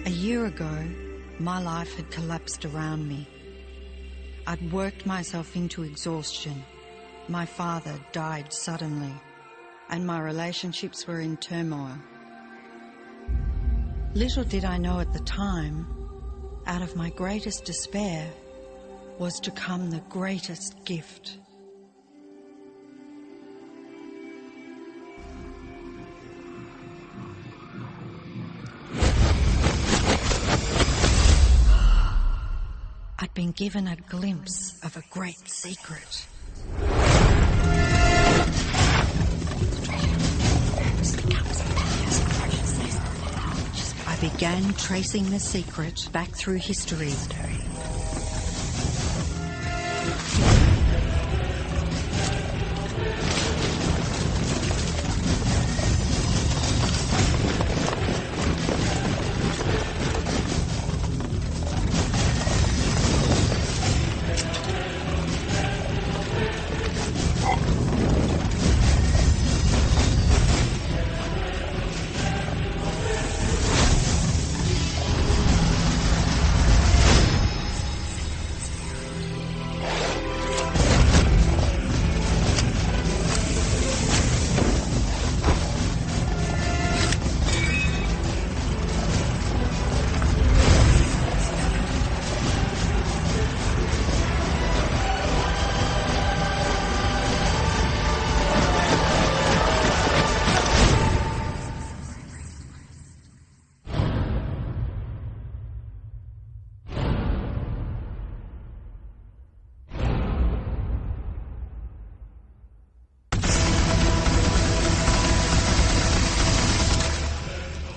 A year ago, my life had collapsed around me. I'd worked myself into exhaustion. My father died suddenly, and my relationships were in turmoil. Little did I know at the time, out of my greatest despair was to come the greatest gift. I'd been given a glimpse of a great secret. I began tracing the secret back through history.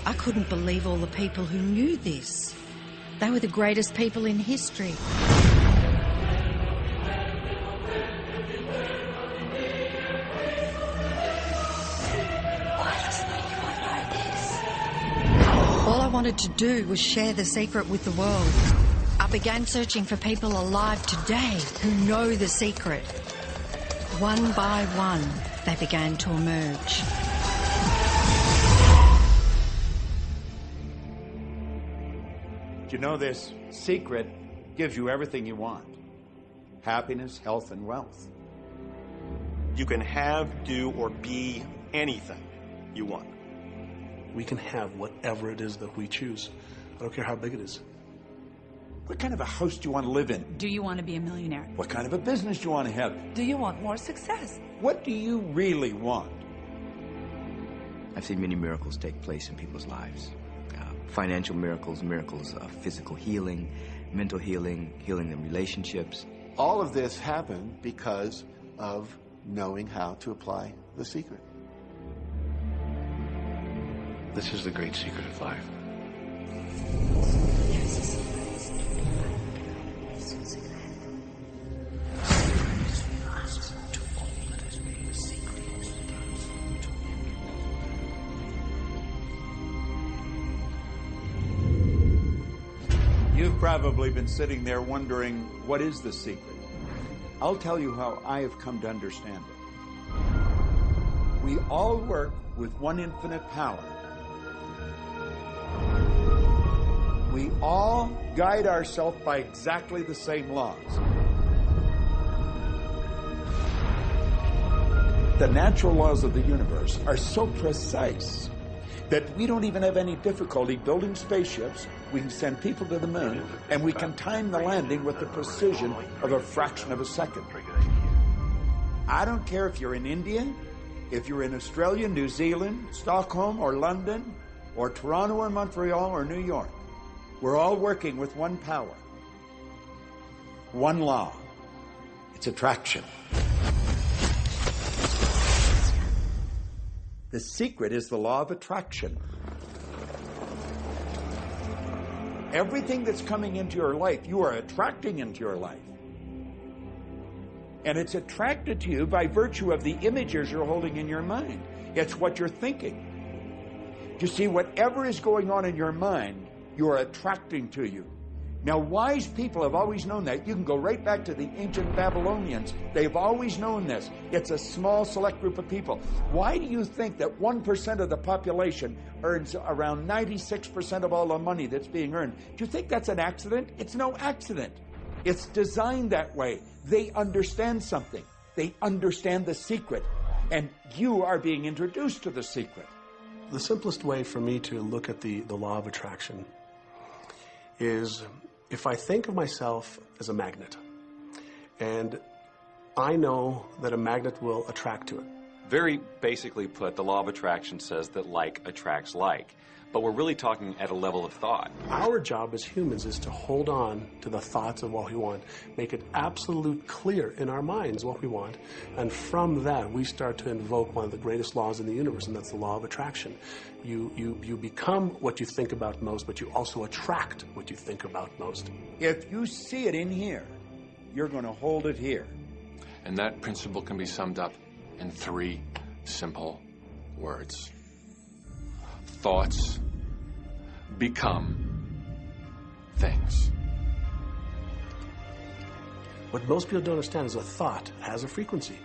I couldn't believe all the people who knew this. They were the greatest people in history. Why doesn't anyone know this? All I wanted to do was share the secret with the world. I began searching for people alive today who know the secret. One by one, they began to emerge. You know, this secret gives you everything you want. Happiness, health, and wealth. You can have, do, or be anything you want. We can have whatever it is that we choose. I don't care how big it is. What kind of a house do you want to live in? Do you want to be a millionaire? What kind of a business do you want to have? Do you want more success? What do you really want? I've seen many miracles take place in people's lives. Financial miracles, miracles of physical healing, mental healing, healing in relationships. All of this happened because of knowing how to apply the secret. This is the great secret of life. You've probably been sitting there wondering, what is the secret? I'll tell you how I have come to understand it. We all work with one infinite power. We all guide ourselves by exactly the same laws. The natural laws of the universe are so precise that we don't even have any difficulty building spaceships. We can send people to the moon, and we can time the landing with the precision of a fraction of a second. I don't care if you're in India, if you're in Australia, New Zealand, Stockholm, or London, or Toronto, or Montreal, or New York. We're all working with one power, one law. It's attraction. The secret is the law of attraction. Everything that's coming into your life, you are attracting into your life. And it's attracted to you by virtue of the images you're holding in your mind. It's what you're thinking. You see, whatever is going on in your mind, you are attracting to you. Now, wise people have always known that. You can go right back to the ancient Babylonians. They've always known this. It's a small, select group of people. Why do you think that 1% of the population earns around 96% of all the money that's being earned? Do you think that's an accident? It's no accident. It's designed that way. They understand something. They understand the secret. And you are being introduced to the secret. The simplest way for me to look at the law of attraction is if I think of myself as a magnet, and I know that a magnet will attract to it. Very basically put, the law of attraction says that like attracts like. But we're really talking at a level of thought. Our job as humans is to hold on to the thoughts of what we want, make it absolute clear in our minds what we want, and from that we start to invoke one of the greatest laws in the universe, and that's the law of attraction. You become what you think about most, but you also attract what you think about most. If you see it in here, you're going to hold it here. And that principle can be summed up in 3 simple words. Thoughts become things. What most people don't understand is a thought has a frequency.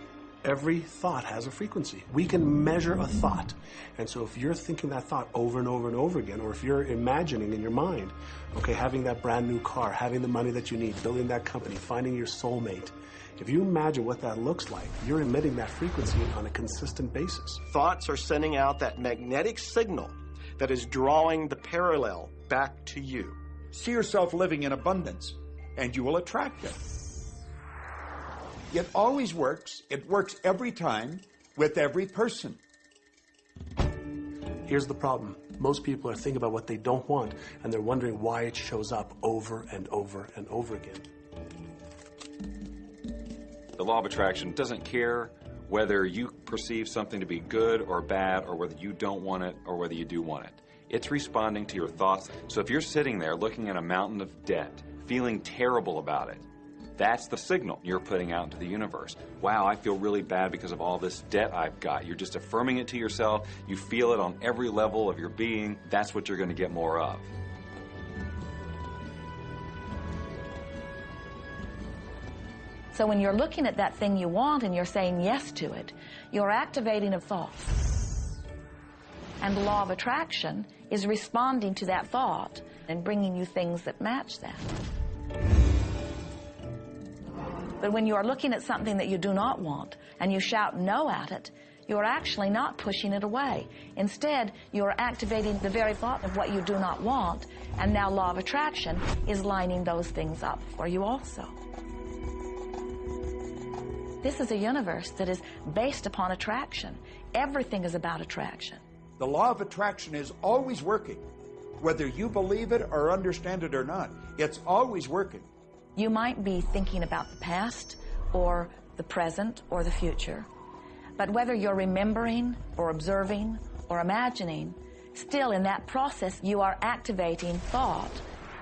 Every thought has a frequency. We can measure a thought. And so if you're thinking that thought over and over and over again, or if you're imagining in your mind, okay, having that brand new car, having the money that you need, building that company, finding your soulmate, if you imagine what that looks like, you're emitting that frequency on a consistent basis. Thoughts are sending out that magnetic signal that is drawing the parallel back to you. See yourself living in abundance, and you will attract it. It always works. It works every time with every person. Here's the problem. Most people are thinking about what they don't want, and they're wondering why it shows up over and over and over again. The law of attraction doesn't care whether you perceive something to be good or bad, or whether you don't want it or whether you do want it. It's responding to your thoughts. So if you're sitting there looking at a mountain of debt, feeling terrible about it, that's the signal you're putting out into the universe. Wow, I feel really bad because of all this debt I've got. You're just affirming it to yourself. You feel it on every level of your being. That's what you're going to get more of. So when you're looking at that thing you want and you're saying yes to it, you're activating a thought. And the law of attraction is responding to that thought and bringing you things that match that. But when you are looking at something that you do not want and you shout no at it, you're actually not pushing it away. Instead, you're activating the very thought of what you do not want, and now law of attraction is lining those things up for you also. This is a universe that is based upon attraction. Everything is about attraction. The law of attraction is always working. Whether you believe it or understand it or not, it's always working. You might be thinking about the past or the present or the future. But whether you're remembering or observing or imagining, still in that process you are activating thought.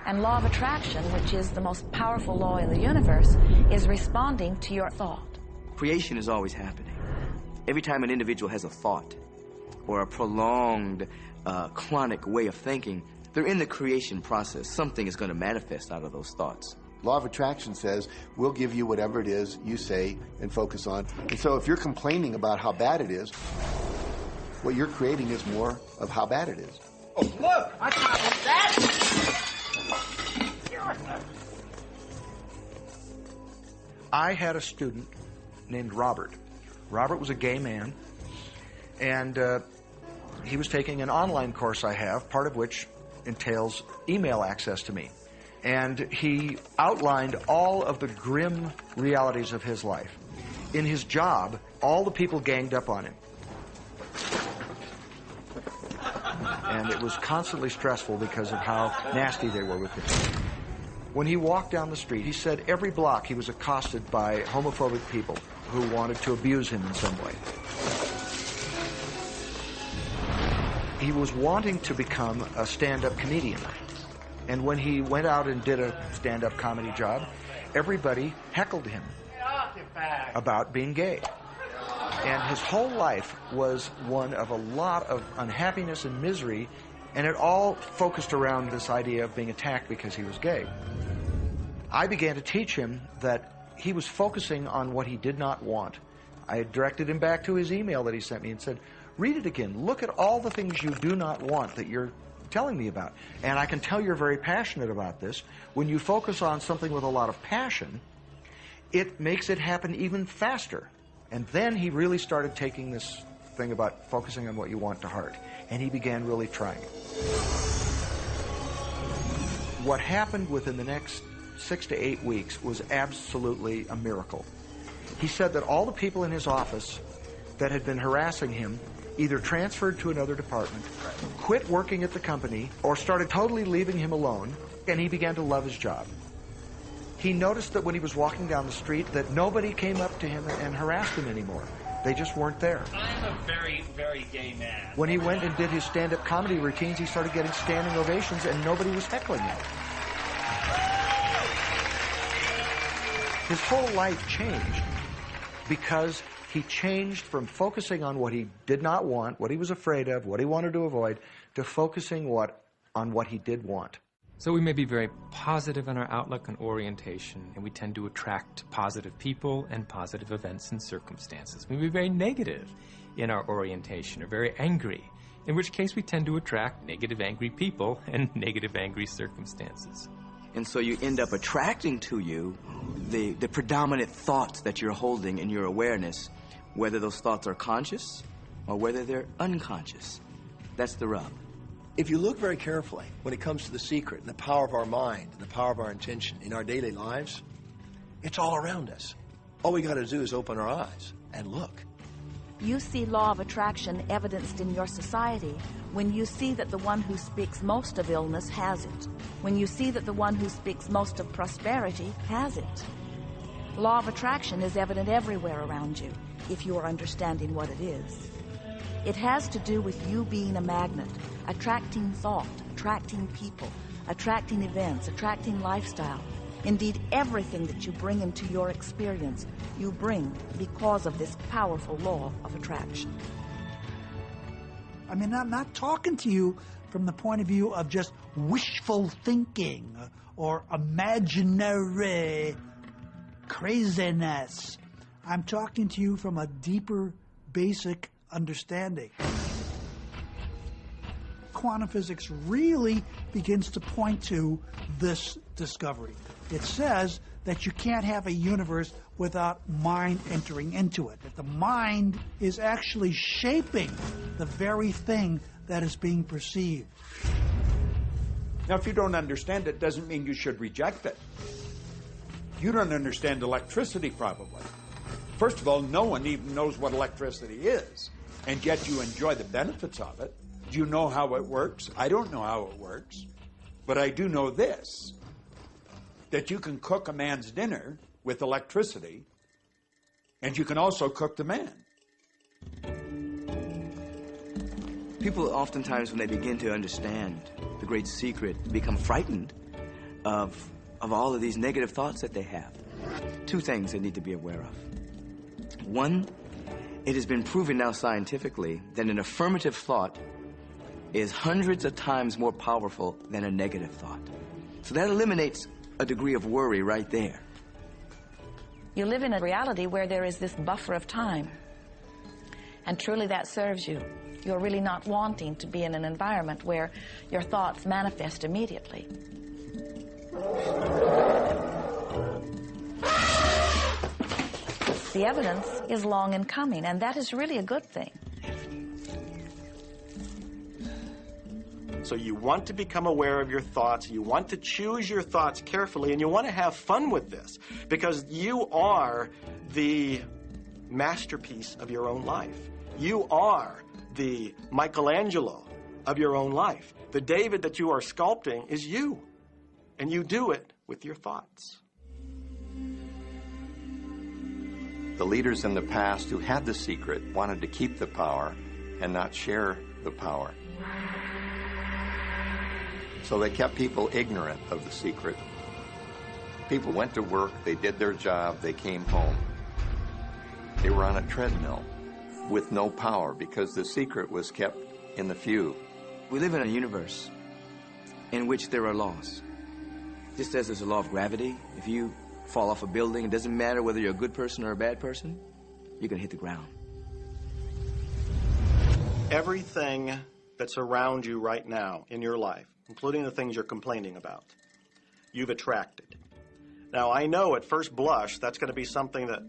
And law of attraction, which is the most powerful law in the universe, is responding to your thought. Creation is always happening. Every time an individual has a thought or a prolonged, chronic way of thinking, they're in the creation process. Something is going to manifest out of those thoughts. Law of attraction says, we'll give you whatever it is you say and focus on. And so if you're complaining about how bad it is, what you're creating is more of how bad it is. Oh, look! I got that! I had a student named Robert. Robert was a gay man, and he was taking an online course I have, part of which entails email access to me. And he outlined all of the grim realities of his life. In his job, all the people ganged up on him. And it was constantly stressful because of how nasty they were with him. When he walked down the street, he said every block he was accosted by homophobic people who wanted to abuse him in some way. He was wanting to become a stand-up comedian. And when he went out and did a stand-up comedy job, everybody heckled him about being gay. And his whole life was one of a lot of unhappiness and misery, and it all focused around this idea of being attacked because he was gay. I began to teach him that he was focusing on what he did not want. I had directed him back to his email that he sent me and said, read it again. Look at all the things you do not want that you're telling me about. And I can tell you're very passionate about this. When you focus on something with a lot of passion, it makes it happen even faster. And then he really started taking this thing about focusing on what you want to heart. And he began really trying it. What happened within the next 6 to 8 weeks was absolutely a miracle. He said that all the people in his office that had been harassing him either transferred to another department, quit working at the company, or started totally leaving him alone, and he began to love his job. He noticed that when he was walking down the street that nobody came up to him and harassed him anymore. They just weren't there. I'm a very, very gay man. When he went and did his stand-up comedy routines, he started getting standing ovations and nobody was heckling him. His whole life changed because he changed from focusing on what he did not want, what he was afraid of, what he wanted to avoid, to focusing on what he did want. So we may be very positive in our outlook and orientation, and we tend to attract positive people and positive events and circumstances. We may be very negative in our orientation or very angry, in which case we tend to attract negative, angry people and negative, angry circumstances. And so you end up attracting to you the predominant thoughts that you're holding in your awareness, whether those thoughts are conscious or whether they're unconscious. That's the rub. If you look very carefully when it comes to the secret and the power of our mind and the power of our intention in our daily lives, it's all around us. All we got to do is open our eyes and look. You see law of attraction evidenced in your society when you see that the one who speaks most of illness has it. When you see that the one who speaks most of prosperity has it. Law of attraction is evident everywhere around you, if you are understanding what it is. It has to do with you being a magnet, attracting thought, attracting people, attracting events, attracting lifestyle. Indeed, everything that you bring into your experience, you bring because of this powerful law of attraction. I mean, I'm not talking to you from the point of view of just wishful thinking or imaginary craziness. I'm talking to you from a deeper, basic understanding. Quantum physics really begins to point to this discovery. It says that you can't have a universe without mind entering into it. That the mind is actually shaping the very thing that is being perceived. Now, if you don't understand it, doesn't mean you should reject it. You don't understand electricity, probably. First of all, no one even knows what electricity is, and yet you enjoy the benefits of it. Do you know how it works? I don't know how it works, but I do know this, that you can cook a man's dinner with electricity, and you can also cook the man. People oftentimes, when they begin to understand the great secret, become frightened of all of these negative thoughts that they have. Two things they need to be aware of. One, it has been proven now scientifically that an affirmative thought is hundreds of times more powerful than a negative thought. So that eliminates a degree of worry right there. You live in a reality where there is this buffer of time, and truly that serves you. You're really not wanting to be in an environment where your thoughts manifest immediately. The evidence is long in coming, and that is really a good thing. So you want to become aware of your thoughts, you want to choose your thoughts carefully, and you want to have fun with this, because you are the masterpiece of your own life. You are the Michelangelo of your own life. The David that you are sculpting is you, and you do it with your thoughts. The leaders in the past who had the secret wanted to keep the power and not share the power. So they kept people ignorant of the secret. People went to work, they did their job, they came home. They were on a treadmill with no power because the secret was kept in the few. We live in a universe in which there are laws. Just as there's a law of gravity, if you fall off a building, it doesn't matter whether you're a good person or a bad person, you're going to hit the ground. Everything that's around you right now in your life, including the things you're complaining about, you've attracted. Now, I know at first blush that's going to be something that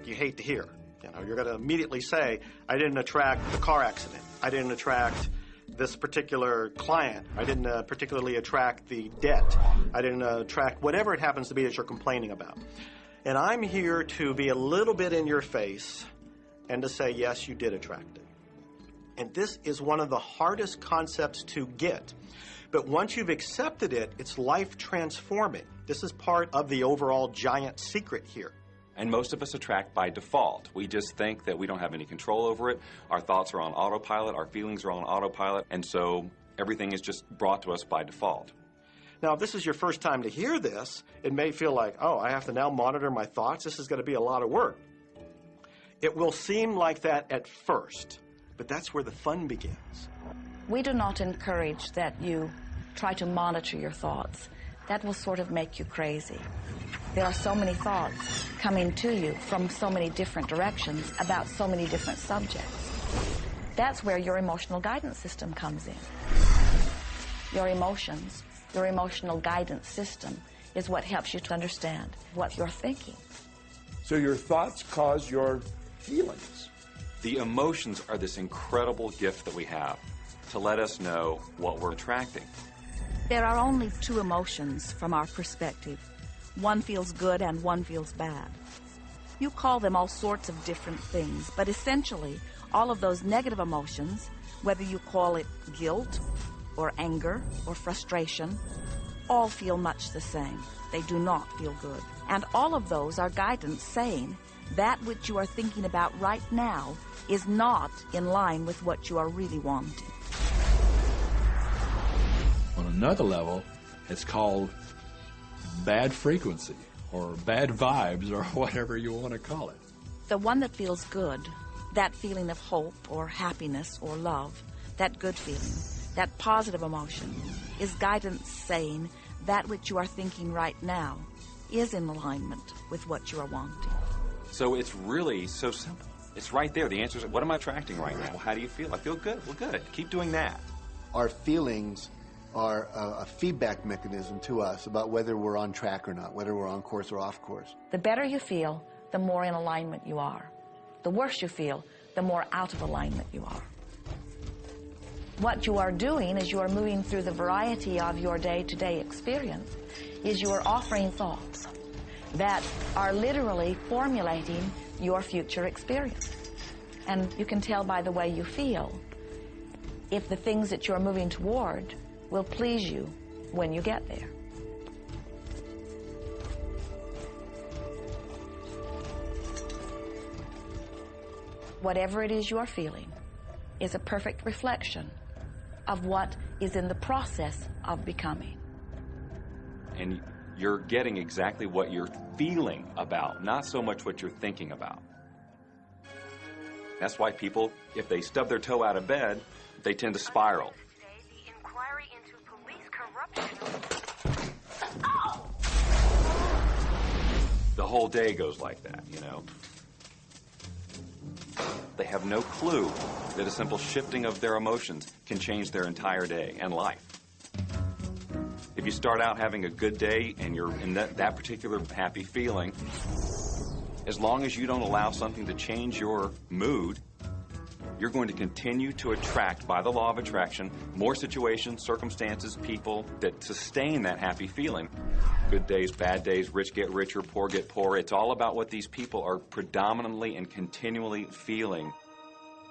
you hate to hear. You know, you're going to immediately say, I didn't attract the car accident. I didn't attract this particular client. I didn't particularly attract the debt. I didn't attract whatever it happens to be that you're complaining about. And I'm here to be a little bit in your face and to say, yes, you did attract it. And this is one of the hardest concepts to get. But once you've accepted it, it's life transforming. This is part of the overall giant secret here. And most of us attract by default. We just think that we don't have any control over it. Our thoughts are on autopilot, our feelings are on autopilot, and so everything is just brought to us by default. Now, if this is your first time to hear this, it may feel like, oh, I have to now monitor my thoughts. This is going to be a lot of work. It will seem like that at first, but that's where the fun begins. We do not encourage that you try to monitor your thoughts. That will sort of make you crazy. There are so many thoughts coming to you from so many different directions about so many different subjects. That's where your emotional guidance system comes in. Your emotions, your emotional guidance system is what helps you to understand what you're thinking. So your thoughts cause your feelings. The emotions are this incredible gift that we have to let us know what we're attracting. There are only two emotions from our perspective. One feels good and one feels bad. You call them all sorts of different things, but essentially, all of those negative emotions, whether you call it guilt or anger or frustration, all feel much the same. They do not feel good. And all of those are guidance saying that which you are thinking about right now is not in line with what you are really wanting. On another level, it's called bad frequency or bad vibes or whatever you want to call it. The one that feels good, that feeling of hope or happiness or love, that good feeling, that positive emotion, is guidance saying that which you are thinking right now is in alignment with what you are wanting. So it's really so simple. It's right there. The answer is, what am I attracting right now? Well, how do you feel? I feel good. Well, good. Keep doing that. Our feelings are a feedback mechanism to us about whether we're on track or not, whether we're on course or off course. The better you feel, the more in alignment you are. The worse you feel, the more out of alignment you are. What you are doing as you are moving through the variety of your day-to-day experience is you are offering thoughts that are literally formulating your future experience. And you can tell by the way you feel if the things that you're moving toward will please you when you get there. Whatever it is you are feeling is a perfect reflection of what is in the process of becoming. And you're getting exactly what you're feeling about, not so much what you're thinking about. That's why people, if they stub their toe out of bed, they tend to spiral. The whole day goes like that, you know. They have no clue that a simple shifting of their emotions can change their entire day and life. If you start out having a good day and you're in that particular happy feeling, as long as you don't allow something to change your mood, you're going to continue to attract, by the law of attraction, more situations, circumstances, people that sustain that happy feeling. Good days, bad days, rich get richer, poor get poorer. It's all about what these people are predominantly and continually feeling.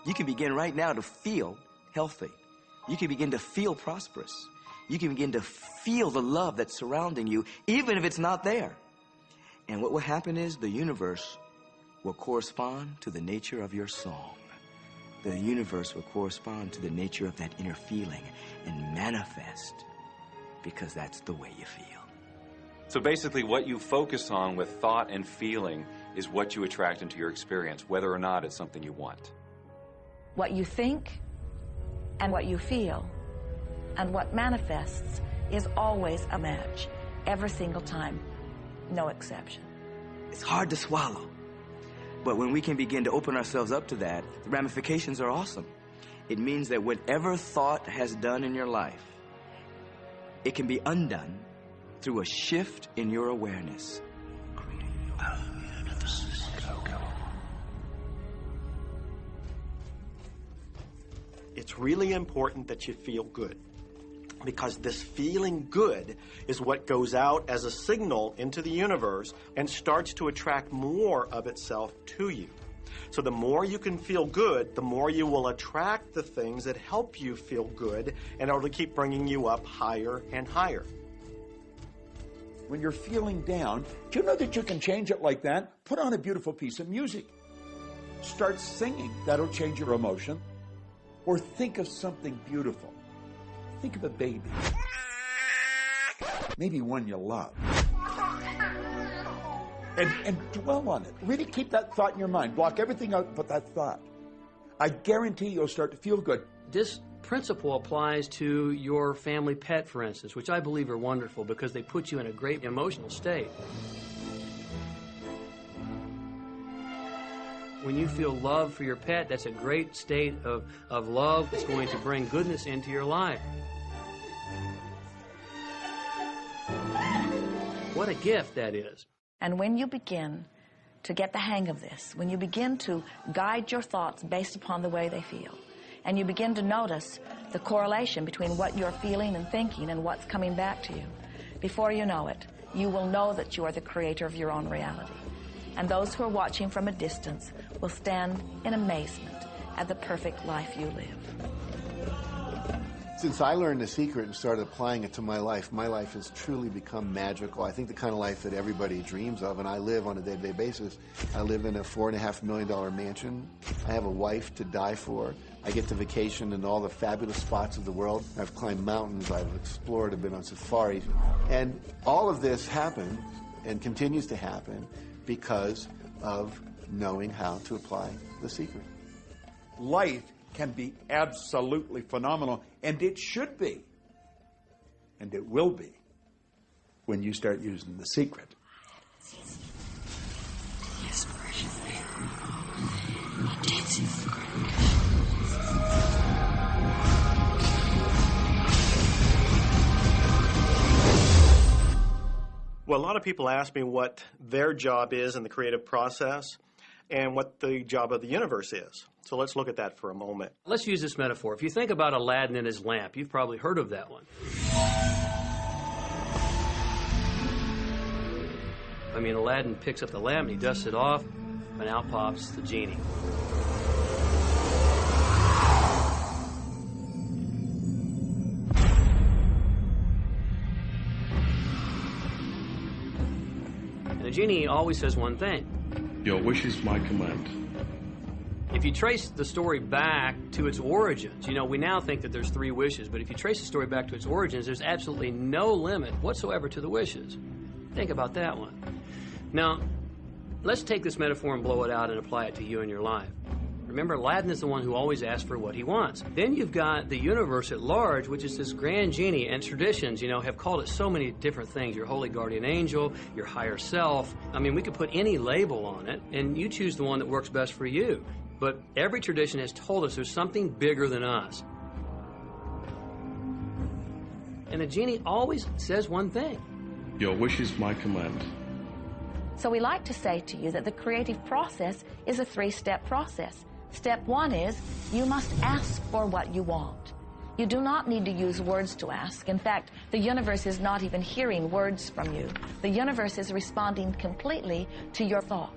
You can begin right now to feel healthy. You can begin to feel prosperous. You can begin to feel the love that's surrounding you, even if it's not there. And what will happen is the universe will correspond to the nature of your song. The universe will correspond to the nature of that inner feeling and manifest, because that's the way you feel. So basically what you focus on with thought and feeling is what you attract into your experience, whether or not it's something you want. What you think and what you feel and what manifests is always a match. every single time, no exception. It's hard to swallow. But when we can begin to open ourselves up to that, the ramifications are awesome. It means that whatever thought has done in your life, it can be undone through a shift in your awareness. It's really important that you feel good, because this feeling good is what goes out as a signal into the universe and starts to attract more of itself to you. So the more you can feel good, the more you will attract the things that help you feel good and it'll keep bringing you up higher and higher. When you're feeling down, do you know that you can change it like that? Put on a beautiful piece of music. Start singing. That'll change your emotion. Or think of something beautiful. Think of a baby. Maybe one you love. And dwell on it. Really keep that thought in your mind. Block everything out but that thought. I guarantee you'll start to feel good. This principle applies to your family pet, for instance, which I believe are wonderful because they put you in a great emotional state. When you feel love for your pet, that's a great state of love that's going to bring goodness into your life. What a gift that is. And when you begin to get the hang of this, when you begin to guide your thoughts based upon the way they feel, and you begin to notice the correlation between what you're feeling and thinking and what's coming back to you, before you know it, you will know that you are the creator of your own reality. And those who are watching from a distance will stand in amazement at the perfect life you live. Since I learned the secret and started applying it to my life has truly become magical. I think the kind of life that everybody dreams of, and I live on a day-to-day basis. I live in a $4.5 million mansion. I have a wife to die for. I get to vacation in all the fabulous spots of the world. I've climbed mountains, I've explored, I've been on safaris. And all of this happened and continues to happen because of knowing how to apply the secret. Life can be absolutely phenomenal, and it should be, and it will be, when you start using the secret. Well, a lot of people ask me what their job is in the creative process and what the job of the universe is. So let's look at that for a moment. Let's use this metaphor. If you think about Aladdin and his lamp, you've probably heard of that one. I mean, Aladdin picks up the lamp and he dusts it off, and out pops the genie. And the genie always says one thing. Your wish is my command. If you trace the story back to its origins, you know, we now think that there's 3 wishes, but if you trace the story back to its origins, there's absolutely no limit whatsoever to the wishes. Think about that one. Now, let's take this metaphor and blow it out and apply it to you in your life. Remember, Aladdin is the one who always asks for what he wants. Then you've got the universe at large, which is this grand genie, and traditions, you know, have called it so many different things. Your holy guardian angel, your higher self. I mean, we could put any label on it, and you choose the one that works best for you. But every tradition has told us there's something bigger than us. And the genie always says one thing. Your wish is my command. So we like to say to you that the creative process is a 3-step process. Step 1 is you must ask for what you want. You do not need to use words to ask. In fact, the universe is not even hearing words from you. The universe is responding completely to your thought.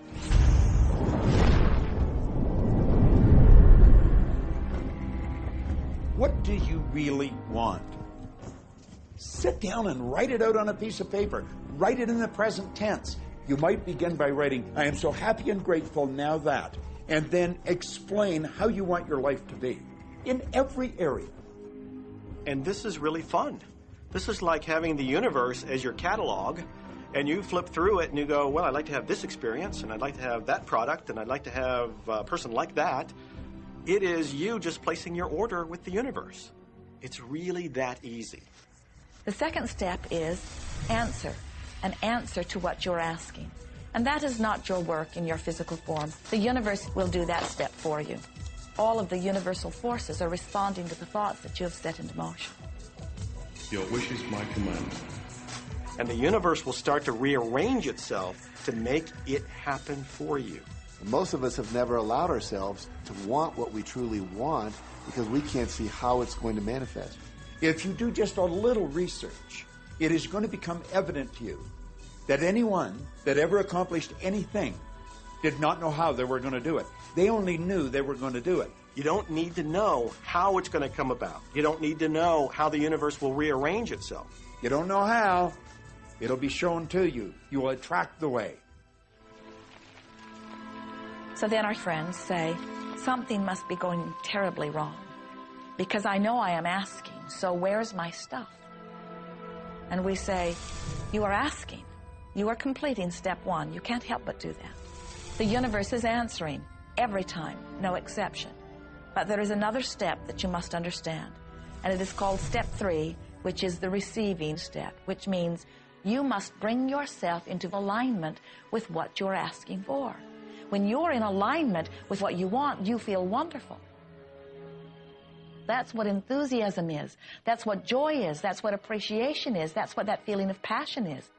What do you really want? Sit down and write it out on a piece of paper. Write it in the present tense. You might begin by writing, I am so happy and grateful now that, and then explain how you want your life to be in every area. And this is really fun. This is like having the universe as your catalog, and you flip through it and you go, well, I'd like to have this experience, and I'd like to have that product, and I'd like to have a person like that. It is you just placing your order with the universe. It's really that easy. The second step is answer, an answer to what you're asking. And that is not your work in your physical form. The universe will do that step for you. All of the universal forces are responding to the thoughts that you have set into motion. Your wish is my command. And the universe will start to rearrange itself to make it happen for you. Most of us have never allowed ourselves to want what we truly want because we can't see how it's going to manifest. If you do just a little research, it is going to become evident to you that anyone that ever accomplished anything did not know how they were going to do it. They only knew they were going to do it. You don't need to know how it's going to come about. You don't need to know how the universe will rearrange itself. You don't know how. It'll be shown to you. You will attract the way. So then our friends say, something must be going terribly wrong because I know I am asking, so where's my stuff? And we say, you are asking. You are completing step one. You can't help but do that. The universe is answering every time, no exception. But there is another step that you must understand, and it is called step 3, which is the receiving step, which means you must bring yourself into alignment with what you're asking for. When you're in alignment with what you want, you feel wonderful. That's what enthusiasm is. That's what joy is. That's what appreciation is. That's what that feeling of passion is.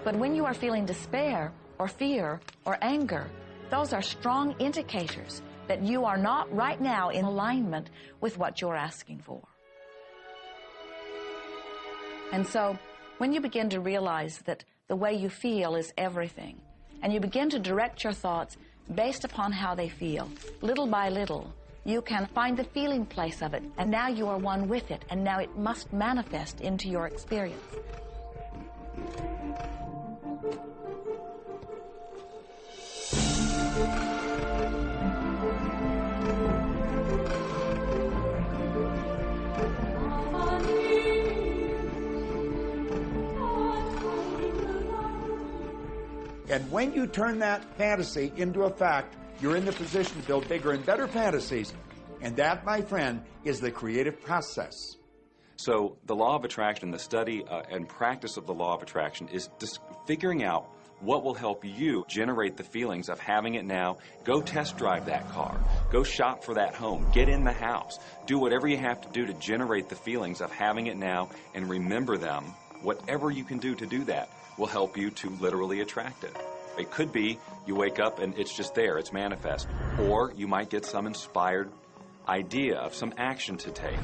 But when you are feeling despair or fear or anger, those are strong indicators that you are not right now in alignment with what you're asking for. And so when you begin to realize that the way you feel is everything, and you begin to direct your thoughts based upon how they feel, little by little, you can find the feeling place of it, and now you are one with it, and now it must manifest into your experience. And when you turn that fantasy into a fact, you're in the position to build bigger and better fantasies. And that, my friend, is the creative process. So the law of attraction, the study and practice of the law of attraction is just figuring out what will help you generate the feelings of having it now. Go test drive that car. Go shop for that home. Get in the house. Do whatever you have to do to generate the feelings of having it now and remember them. Whatever you can do to do that will help you to literally attract it. It could be you wake up and it's just there, it's manifest. Or you might get some inspired idea of some action to take.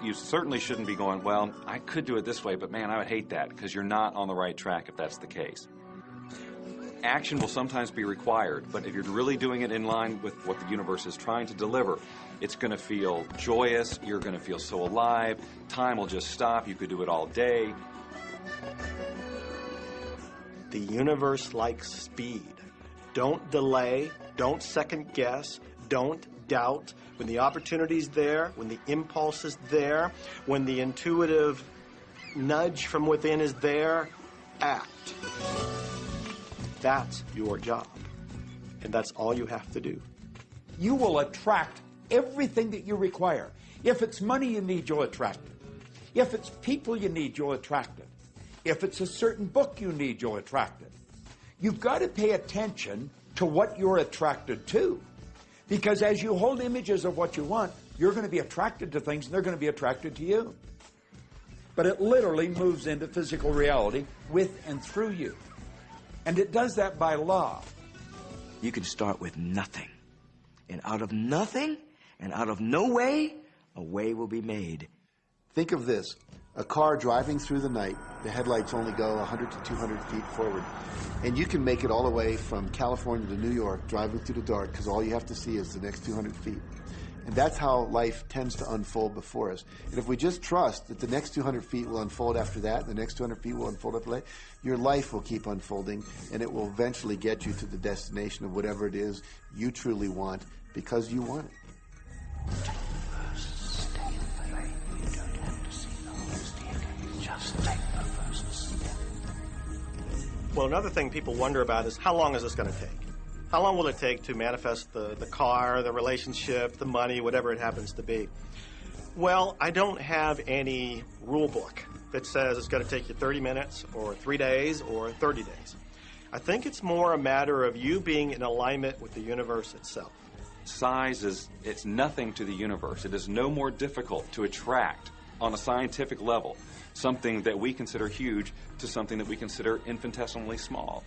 You certainly shouldn't be going, well, I could do it this way, but man, I would hate that, because you're not on the right track if that's the case. Action will sometimes be required, but if you're really doing it in line with what the universe is trying to deliver, it's going to feel joyous, you're going to feel so alive, time will just stop, you could do it all day. The universe likes speed. Don't delay, don't second guess, don't doubt. When the opportunity's there, when the impulse is there, when the intuitive nudge from within is there, act. That's your job. And that's all you have to do. You will attract everything that you require. If it's money you need, you'll attract it. If it's people you need, you'll attract it. If it's a certain book you need, you'll attract it. You've got to pay attention to what you're attracted to. Because as you hold images of what you want, you're going to be attracted to things and they're going to be attracted to you. But it literally moves into physical reality with and through you. And it does that by law. You can start with nothing. And out of nothing, and out of no way, a way will be made. Think of this. A car driving through the night, the headlights only go 100 to 200 feet forward. And you can make it all the way from California to New York driving through the dark because all you have to see is the next 200 feet. And that's how life tends to unfold before us. And if we just trust that the next 200 feet will unfold after that, the next 200 feet will unfold after that, your life will keep unfolding and it will eventually get you to the destination of whatever it is you truly want because you want it. Well, another thing people wonder about is how long is this going to take? How long will it take to manifest the car, the relationship, the money, whatever it happens to be? Well, I don't have any rule book that says it's going to take you 30 minutes or 3 days or 30 days. I think it's more a matter of you being in alignment with the universe itself. Size it's nothing to the universe. It is no more difficult to attract on a scientific level something that we consider huge to something that we consider infinitesimally small.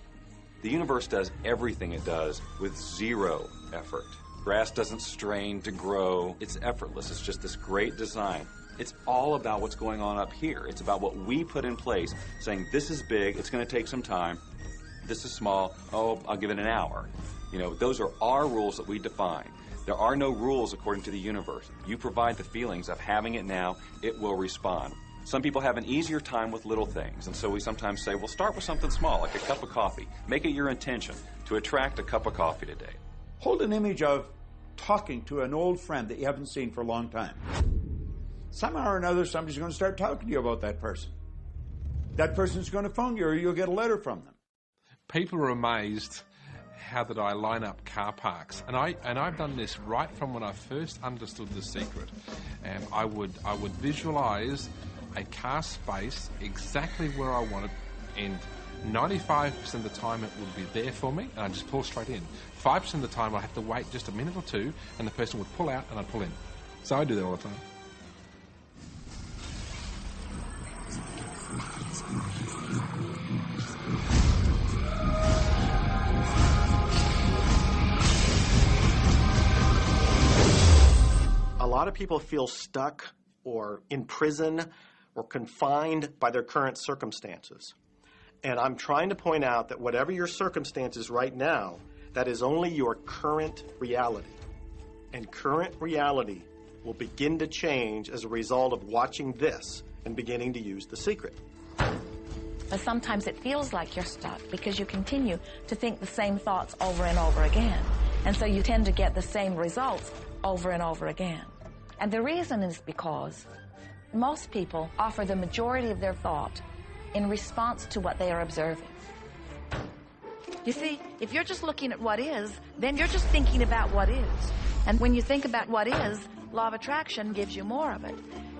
The universe does everything it does with zero effort. Grass doesn't strain to grow. It's effortless. It's just this great design. It's all about what's going on up here. It's about what we put in place, saying this is big, it's going to take some time. This is small, oh, I'll give it an hour. You know, those are our rules that we define. There are no rules according to the universe. You provide the feelings of having it now, it will respond. Some people have an easier time with little things, and so we sometimes say, well, start with something small, like a cup of coffee. Make it your intention to attract a cup of coffee today. Hold an image of talking to an old friend that you haven't seen for a long time. Somehow or another, somebody's going to start talking to you about that person. That person's going to phone you, or you'll get a letter from them. People are amazed how that I line up car parks, and I've done this right from when I first understood the secret. I would visualize a car space exactly where I want it, and 95% of the time it would be there for me, and I'd just pull straight in. 5% of the time I'd have to wait just a minute or two, and the person would pull out, and I'd pull in. So I do that all the time. A lot of people feel stuck or in prison or confined by their current circumstances. And I'm trying to point out that whatever your circumstances right now, that is only your current reality. And current reality will begin to change as a result of watching this and beginning to use the secret. But sometimes it feels like you're stuck because you continue to think the same thoughts over and over again. And so you tend to get the same results over and over again. And the reason is because most people offer the majority of their thought in response to what they are observing. You see, if you're just looking at what is, then you're just thinking about what is. And when you think about what is, law of attraction gives you more of it.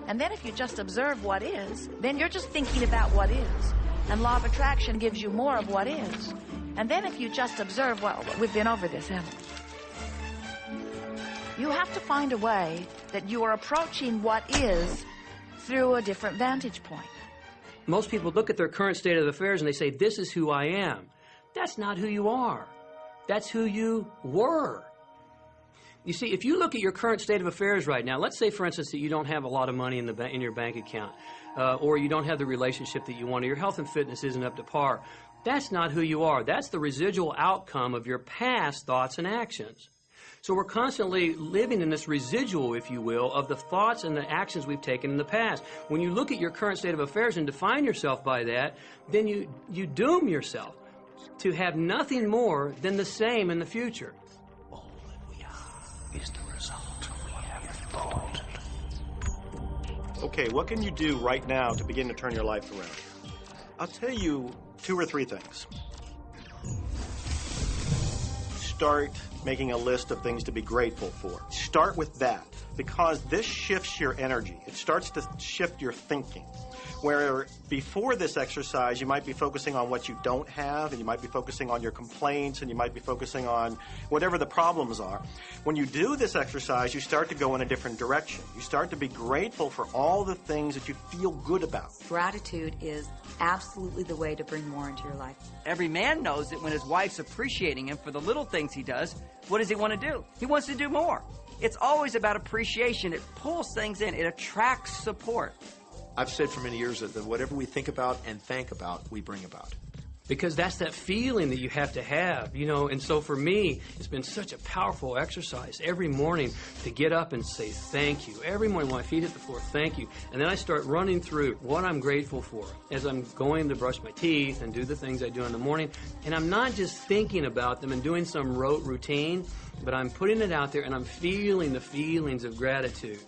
And then if you just observe what is, then you're just thinking about what is. And law of attraction gives you more of what is. And then if you just observe, well, we've been over this, haven't we? You have to find a way that you are approaching what is through a different vantage point. Most people look at their current state of affairs and they say, this is who I am. That's not who you are. That's who you were. You see, if you look at your current state of affairs right now, let's say, for instance, that you don't have a lot of money in your bank account, or you don't have the relationship that you want, or your health and fitness isn't up to par. That's not who you are. That's the residual outcome of your past thoughts and actions. So we're constantly living in this residual, if you will, of the thoughts and the actions we've taken in the past. When you look at your current state of affairs and define yourself by that, then you doom yourself to have nothing more than the same in the future. All that we are is the result of what we have thought. Okay, what can you do right now to begin to turn your life around? I'll tell you 2 or 3 things. Start making a list of things to be grateful for. Start with that, because this shifts your energy. It starts to shift your thinking. Where before this exercise, you might be focusing on what you don't have, and you might be focusing on your complaints, and you might be focusing on whatever the problems are. When you do this exercise, you start to go in a different direction. You start to be grateful for all the things that you feel good about. Gratitude is absolutely the way to bring more into your life. Every man knows that when his wife's appreciating him for the little things he does, what does he want to do? He wants to do more. It's always about appreciation. It pulls things in. It attracts support. I've said for many years that whatever we think about and thank about, we bring about. Because that's that feeling that you have to have, you know. And so for me, it's been such a powerful exercise every morning to get up and say thank you. Every morning when my feet hit the floor, thank you. And then I start running through what I'm grateful for as I'm going to brush my teeth and do the things I do in the morning. And I'm not just thinking about them and doing some rote routine, but I'm putting it out there and I'm feeling the feelings of gratitude.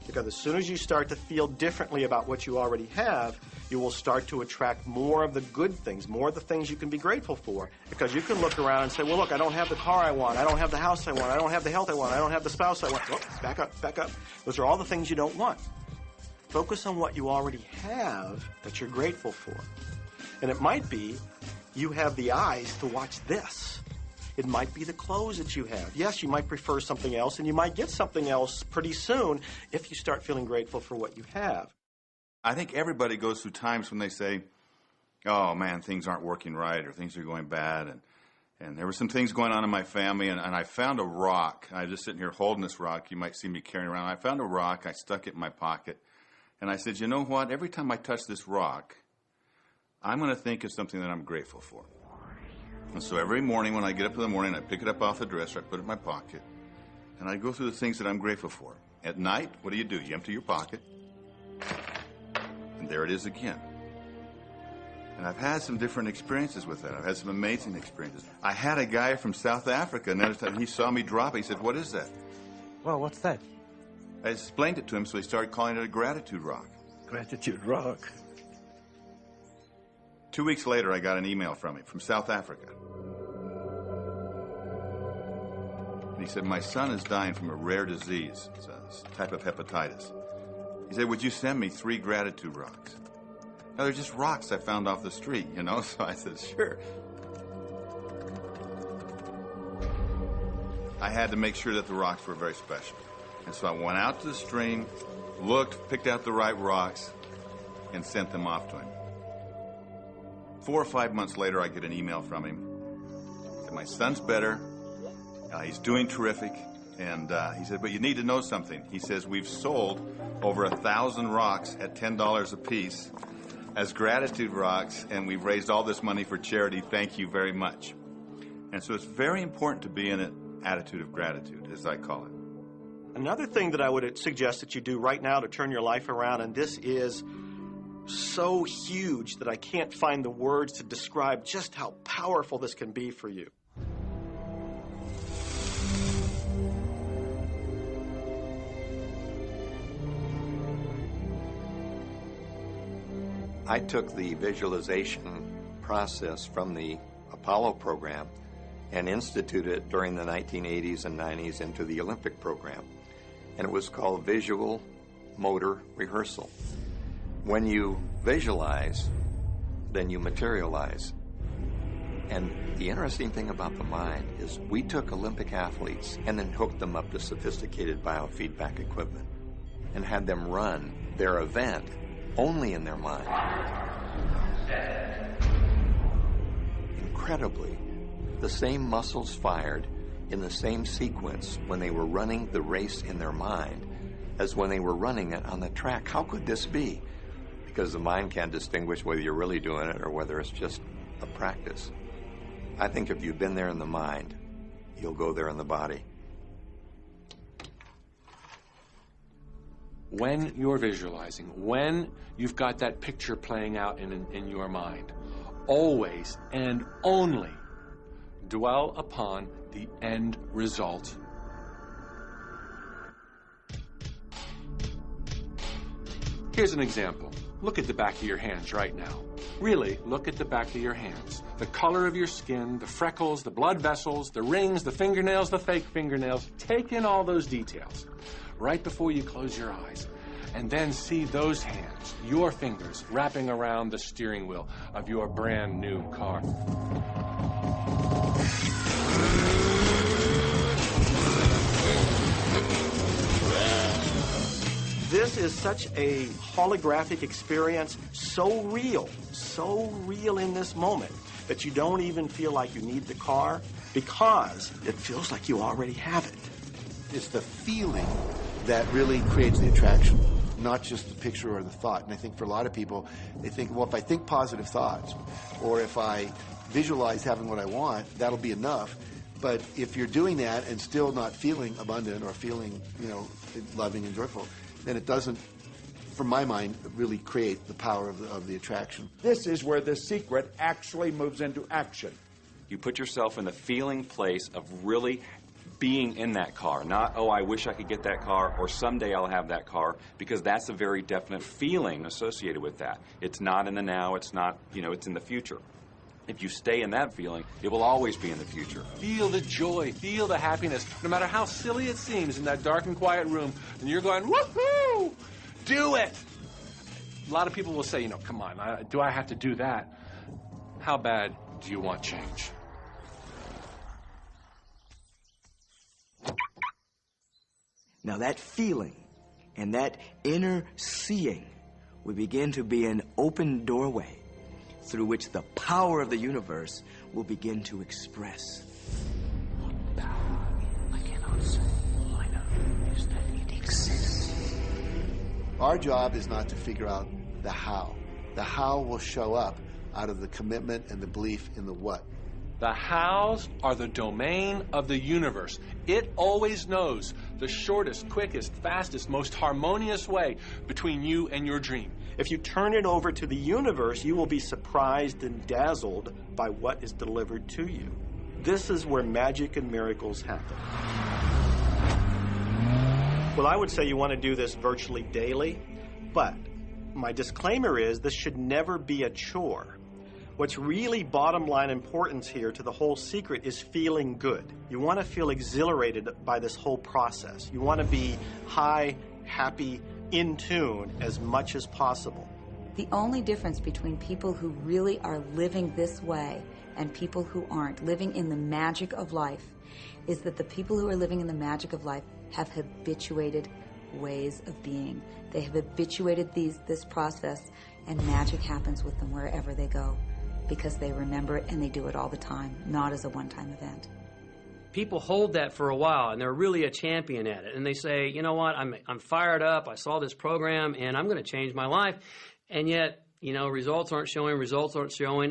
Because as soon as you start to feel differently about what you already have, you will start to attract more of the good things, more of the things you can be grateful for. Because you can look around and say, well, look, I don't have the car I want. I don't have the house I want. I don't have the health I want. I don't have the spouse I want. Oh, back up, back up. Those are all the things you don't want. Focus on what you already have that you're grateful for. And it might be you have the eyes to watch this. It might be the clothes that you have. Yes, you might prefer something else, and you might get something else pretty soon if you start feeling grateful for what you have. I think everybody goes through times when they say, oh, man, things aren't working right or things are going bad. And there were some things going on in my family, and I found a rock. I was just sitting here holding this rock. You might see me carrying around. I found a rock. I stuck it in my pocket. And I said, you know what? Every time I touch this rock, I'm going to think of something that I'm grateful for. And so every morning when I get up in the morning, I pick it up off the dresser, I put it in my pocket, and I go through the things that I'm grateful for. At night, what do? You empty your pocket, and there it is again. And I've had some different experiences with that. I've had some amazing experiences. I had a guy from South Africa, and every time he saw me drop it, he said, what is that? Well, what's that? I explained it to him, so he started calling it a gratitude rock. Gratitude rock. 2 weeks later, I got an email from him, from South Africa. And he said, my son is dying from a rare disease. It's a type of hepatitis. He said, would you send me 3 gratitude rocks? Now, they're just rocks I found off the street, you know? So I said, sure. I had to make sure that the rocks were very special. And so I went out to the stream, looked, picked out the right rocks, and sent them off to him. 4 or 5 months later, I get an email from him. He said, my son's better. He's doing terrific. And he said, but you need to know something. He says, we've sold over 1,000 rocks at $10 a piece as gratitude rocks, and we've raised all this money for charity. Thank you very much. And so it's very important to be in an attitude of gratitude, as I call it. Another thing that I would suggest that you do right now to turn your life around, and this is so huge that I can't find the words to describe just how powerful this can be for you. I took the visualization process from the Apollo program and instituted it during the 1980s and 90s into the Olympic program. And it was called visual motor rehearsal. When you visualize, then you materialize. And the interesting thing about the mind is we took Olympic athletes and then hooked them up to sophisticated biofeedback equipment and had them run their event only in their mind. Incredibly, the same muscles fired in the same sequence when they were running the race in their mind as when they were running it on the track. How could this be? Because the mind can't distinguish whether you're really doing it or whether it's just a practice. I think if you've been there in the mind, you'll go there in the body. When you're visualizing, when you've got that picture playing out in your mind, always and only dwell upon the end result. Here's an example. Look at the back of your hands right now. Really, look at the back of your hands. The color of your skin, the freckles, the blood vessels, the rings, the fingernails, the fake fingernails. Take in all those details right before you close your eyes. And then see those hands, your fingers, wrapping around the steering wheel of your brand new car. This is such a holographic experience, so real in this moment, that you don't even feel like you need the car because it feels like you already have it. It's the feeling that really creates the attraction, not just the picture or the thought. And I think for a lot of people, they think, well, if I think positive thoughts, or if I visualize having what I want, that'll be enough. But if you're doing that and still not feeling abundant or feeling, loving and joyful, then it doesn't, from my mind, really create the power of the attraction. This is where the secret actually moves into action. You put yourself in the feeling place of really being in that car, not, oh, I wish I could get that car, or someday I'll have that car, because that's a very definite feeling associated with that. It's not in the now, it's not, it's in the future. If you stay in that feeling, it will always be in the future. Feel the joy, feel the happiness, no matter how silly it seems in that dark and quiet room, and you're going, woohoo! Do it! A lot of people will say, come on, do I have to do that? How bad do you want change? Now that feeling and that inner seeing will begin to be an open doorway through which the power of the universe will begin to express. What power I cannot say. All I know is that it exists. Our job is not to figure out the how. The how will show up out of the commitment and the belief in the what. The hows are the domain of the universe. It always knows the shortest, quickest, fastest, most harmonious way between you and your dream. If you turn it over to the universe, you will be surprised and dazzled by what is delivered to you. This is where magic and miracles happen. Well, I would say you want to do this virtually daily, but my disclaimer is this should never be a chore. What's really bottom line importance here to the whole secret is feeling good. You want to feel exhilarated by this whole process. You want to be high, happy, in tune as much as possible. The only difference between people who really are living this way and people who aren't, living in the magic of life, is that the people who are living in the magic of life have habituated ways of being. They have habituated this process, and magic happens with them wherever they go, because they remember it and they do it all the time, not as a one-time event. People hold that for a while, and they're really a champion at it. And they say, you know what, I'm fired up, I saw this program, and I'm going to change my life. And yet, results aren't showing,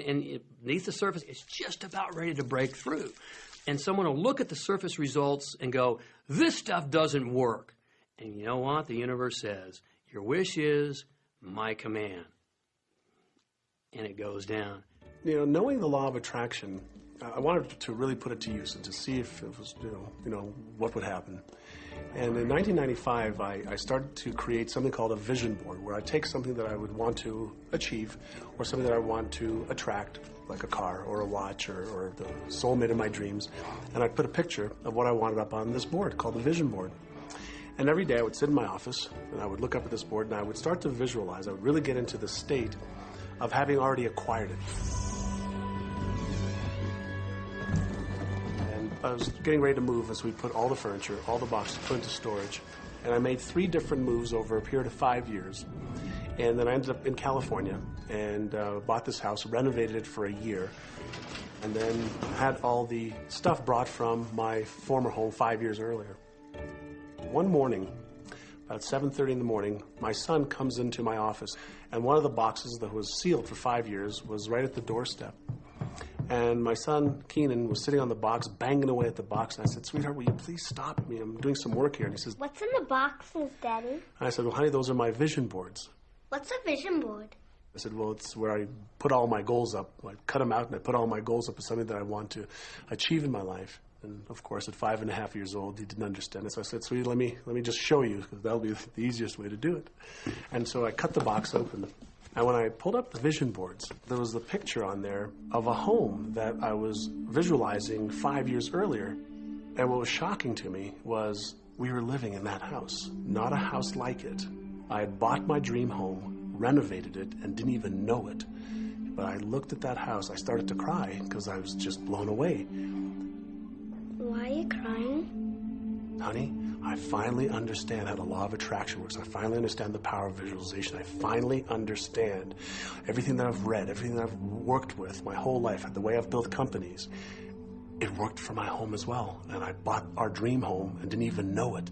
and beneath the surface, it's just about ready to break through. And someone will look at the surface results and go, this stuff doesn't work. And you know what? The universe says, your wish is my command. And it goes down. Knowing the law of attraction, I wanted to really put it to use and to see if it was, what would happen. And in 1995, I started to create something called a vision board, where I take something that I would want to achieve or something that I want to attract, like a car or a watch or the soulmate of my dreams, and I'd put a picture of what I wanted up on this board called the vision board. And every day I would sit in my office and I would look up at this board and I would start to visualize. I would really get into the state of having already acquired it. And I was getting ready to move as we put all the furniture, all the boxes put into storage. And I made 3 different moves over a period of 5 years. And then I ended up in California and bought this house, renovated it for a year, and then had all the stuff brought from my former home 5 years earlier. One morning, about 7:30 in the morning, my son comes into my office, and one of the boxes that was sealed for 5 years was right at the doorstep. And my son, Keenan, was sitting on the box, banging away at the box, and I said, sweetheart, will you please stop me? I'm doing some work here. And he says, what's in the boxes, Daddy? And I said, well, honey, those are my vision boards. What's a vision board? I said, well, it's where I put all my goals up. I cut them out, and I put all my goals up as something that I want to achieve in my life. And of course, at 5.5 years old, he didn't understand it. So I said, sweetie, let me just show you, because that'll be the easiest way to do it. And so I cut the box open. And when I pulled up the vision boards, there was a picture on there of a home that I was visualizing 5 years earlier. And what was shocking to me was we were living in that house, not a house like it. I had bought my dream home, renovated it, and didn't even know it. But I looked at that house, I started to cry because I was just blown away. Why are you crying? Honey, I finally understand how the law of attraction works. I finally understand the power of visualization. I finally understand everything that I've read, everything that I've worked with my whole life, the way I've built companies. It worked for my home as well. And I bought our dream home and didn't even know it.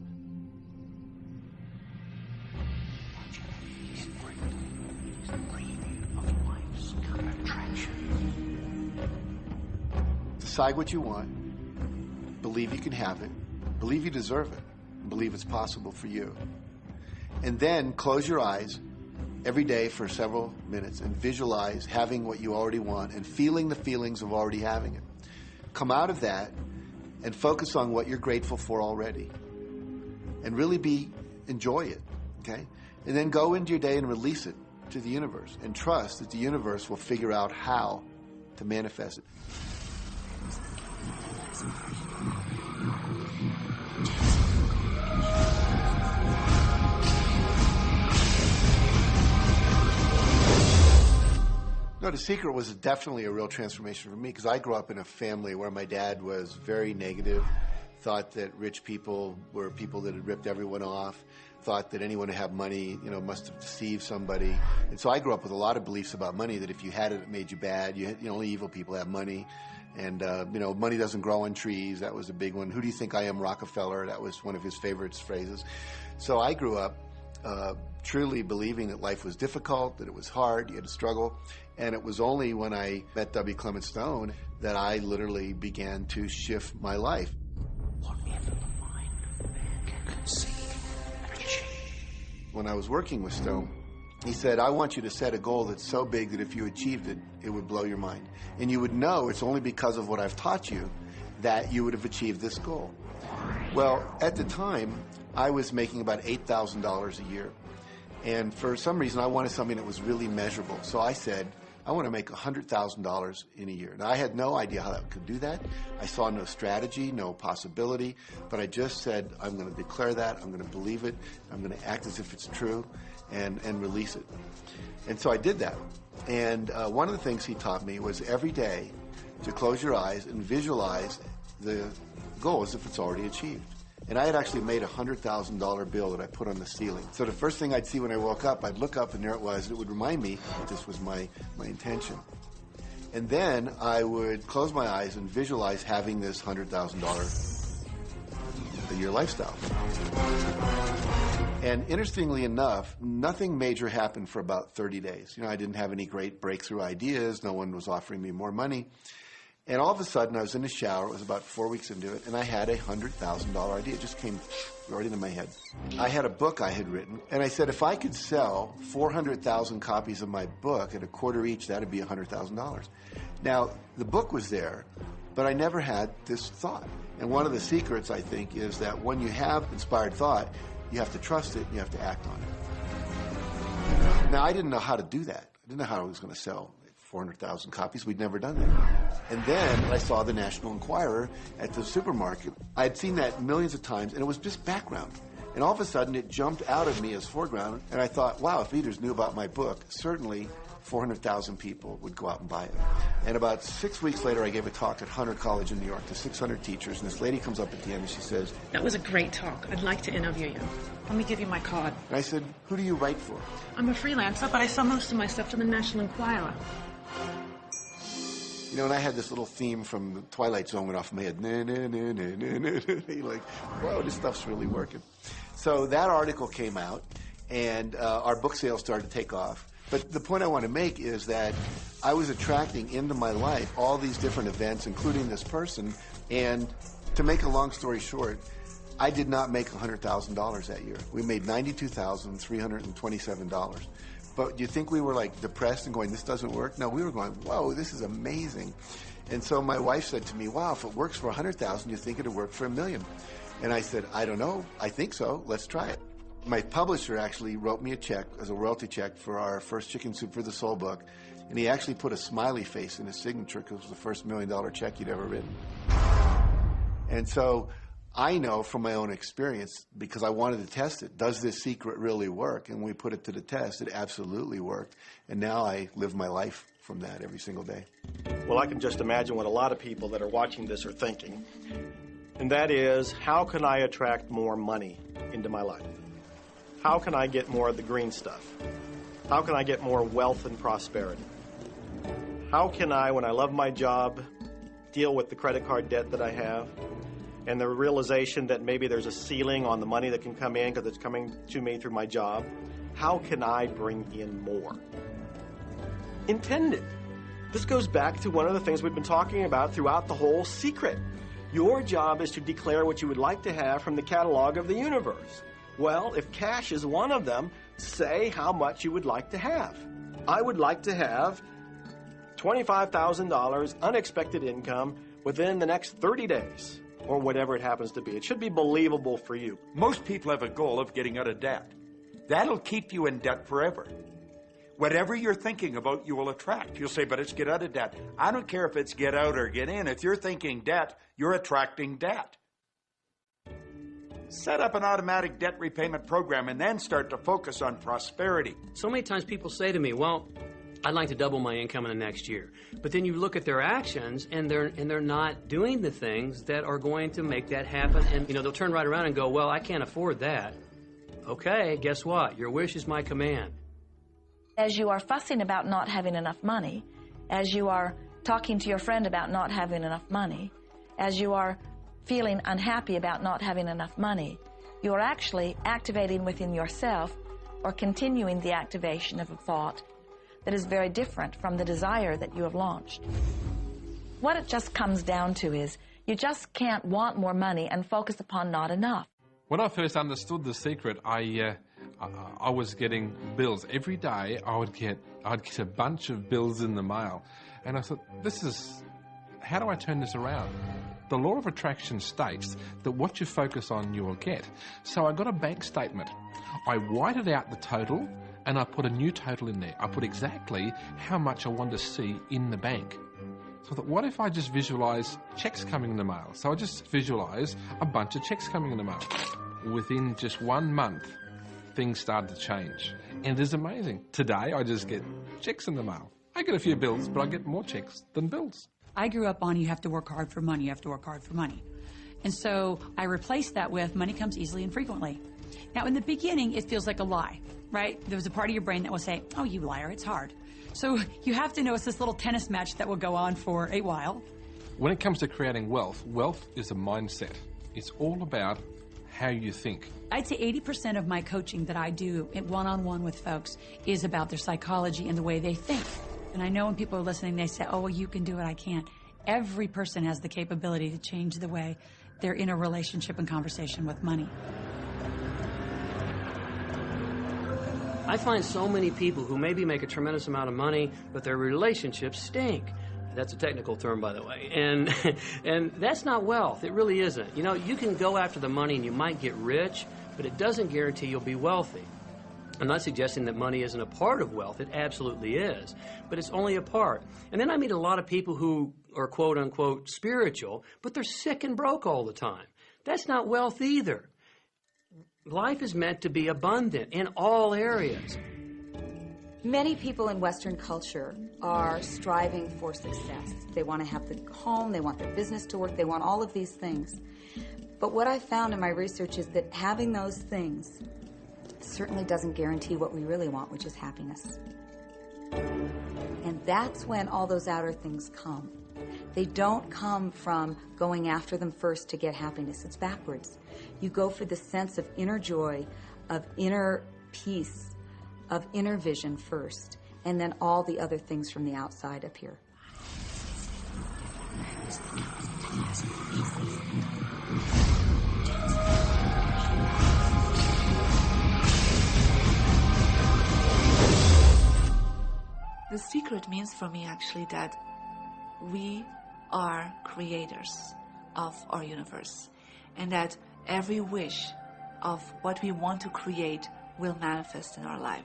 Decide what you want. Believe you can have it. Believe you deserve it. Believe it's possible for you. And then close your eyes every day for several minutes and visualize having what you already want and feeling the feelings of already having it. Come out of that and focus on what you're grateful for already. And really enjoy it, okay? And then go into your day and release it to the universe and trust that the universe will figure out how to manifest it. No, The Secret was definitely a real transformation for me because I grew up in a family where my dad was very negative, thought that rich people were people that had ripped everyone off, thought that anyone who had money, must have deceived somebody. And so I grew up with a lot of beliefs about money, that if you had it, it made you bad. Only evil people have money. And, money doesn't grow on trees. That was a big one. Who do you think I am, Rockefeller? That was one of his favorite phrases. So I grew up truly believing that life was difficult, that it was hard, you had to struggle. And it was only when I met W. Clement Stone that I literally began to shift my life. Whatever the mind of man can conceive and achieve. When I was working with Stone, he said, I want you to set a goal that's so big that if you achieved it, it would blow your mind. And you would know it's only because of what I've taught you that you would have achieved this goal. Well, at the time, I was making about $8,000 a year. And for some reason, I wanted something that was really measurable. So I said, I want to make $100,000 in a year. Now, I had no idea how I could do that. I saw no strategy, no possibility, but I just said, I'm going to declare that, I'm going to believe it, I'm going to act as if it's true, and release it. And so I did that. And one of the things he taught me was every day to close your eyes and visualize the goal as if it's already achieved. And I had actually made a $100,000 bill that I put on the ceiling. So the first thing I'd see when I woke up, I'd look up and there it was. It would remind me that this was my intention. And then I would close my eyes and visualize having this $100,000 a year lifestyle. And interestingly enough, nothing major happened for about 30 days. I didn't have any great breakthrough ideas. No one was offering me more money. And all of a sudden, I was in the shower. It was about 4 weeks into it, and I had a $100,000 idea. It just came right into my head. I had a book I had written, and I said, if I could sell 400,000 copies of my book at a quarter each, that would be $100,000. Now, the book was there, but I never had this thought. And one of the secrets, I think, is that when you have inspired thought, you have to trust it, and you have to act on it. Now, I didn't know how to do that. I didn't know how I was going to sell 400,000 copies. We'd never done that. And then I saw the National Enquirer at the supermarket. I had seen that millions of times, and it was just background. And all of a sudden, it jumped out of me as foreground, and I thought, wow, if readers knew about my book, certainly 400,000 people would go out and buy it. And about 6 weeks later, I gave a talk at Hunter College in New York to 600 teachers, and this lady comes up at the end and she says, that was a great talk. I'd like to interview you. Let me give you my card. And I said, who do you write for? I'm a freelancer, but I sell most of my stuff to the National Enquirer. And I had this little theme from the Twilight Zone went off in my head. Like, whoa, this stuff's really working. So that article came out, and our book sales started to take off. But the point I want to make is that I was attracting into my life all these different events, including this person. And to make a long story short, I did not make $100,000 that year. We made $92,327. But do you think we were like depressed and going, this doesn't work? No, we were going, whoa, this is amazing. And so my wife said to me, wow, if it works for 100,000, you think it'll work for 1 million? And I said, I don't know. I think so. Let's try it. My publisher actually wrote me a check as a royalty check for our first Chicken Soup for the Soul book. And he actually put a smiley face in his signature because it was the first $1 million check he'd ever written. And so I know from my own experience, because I wanted to test it, does this secret really work? And when we put it to the test, it absolutely worked. And now I live my life from that every single day. Well, I can just imagine what a lot of people that are watching this are thinking. And that is, how can I attract more money into my life? How can I get more of the green stuff? How can I get more wealth and prosperity? How can I, when I love my job, deal with the credit card debt that I have? And the realization that maybe there's a ceiling on the money that can come in because it's coming to me through my job. How can I bring in more? Intend it. This goes back to one of the things we've been talking about throughout the whole secret. Your job is to declare what you would like to have from the catalog of the universe. Well, if cash is one of them, say how much you would like to have. I would like to have $25,000 unexpected income within the next 30 days. or whatever it happens to be. It should be believable for you. Most people have a goal of getting out of debt. That'll keep you in debt forever. Whatever you're thinking about, you will attract. You'll say, but it's get out of debt. I don't care if it's get out or get in. If you're thinking debt, you're attracting debt. Set up an automatic debt repayment program and then start to focus on prosperity. So many times people say to me, well, I'd like to double my income in the next year. But then you look at their actions and they're not doing the things that are going to make that happen. And they'll turn right around and go, well, I can't afford that. Okay, guess what? Your wish is my command. As you are fussing about not having enough money, as you are talking to your friend about not having enough money, as you are feeling unhappy about not having enough money, you are actually activating within yourself or continuing the activation of a thought that is very different from the desire that you have launched. What it just comes down to is you just can't want more money and focus upon not enough. When I first understood the secret, I was getting bills. Every day I'd get a bunch of bills in the mail. And I thought, how do I turn this around? The law of attraction states that what you focus on, you will get. So I got a bank statement. I whited out the total and I put a new total in there. I put exactly how much I want to see in the bank. So I thought, what if I just visualize checks coming in the mail? So I just visualize a bunch of checks coming in the mail. Within just 1 month, things started to change. And it is amazing. Today, I just get checks in the mail. I get a few bills, but I get more checks than bills. I grew up on you have to work hard for money, you have to work hard for money. And so I replaced that with money comes easily and frequently. Now, in the beginning, it feels like a lie, right? There was a part of your brain that will say, oh, you liar, it's hard. So you have to know it's this little tennis match that will go on for a while. When it comes to creating wealth, wealth is a mindset. It's all about how you think. I'd say 80% of my coaching that I do one-on-one with folks is about their psychology and the way they think. And I know when people are listening, they say, oh, well, you can do it, I can't. Every person has the capability to change the way they're in a relationship and conversation with money. I find so many people who maybe make a tremendous amount of money, but their relationships stink. That's a technical term, by the way. And that's not wealth. It really isn't. You can go after the money and you might get rich, but it doesn't guarantee you'll be wealthy. I'm not suggesting that money isn't a part of wealth. It absolutely is. But it's only a part. And then I meet a lot of people who are quote-unquote spiritual, but they're sick and broke all the time. That's not wealth either. Life is meant to be abundant in all areas. Many people in Western culture are striving for success. They want to have the home, they want their business to work, they want all of these things. But what I found in my research is that having those things certainly doesn't guarantee what we really want, which is happiness. And that's when all those outer things come. They don't come from going after them first to get happiness. It's backwards. You go for the sense of inner joy, of inner peace, of inner vision first, and then all the other things from the outside appear. The secret means for me actually that we are creators of our universe, and that every wish of what we want to create will manifest in our life.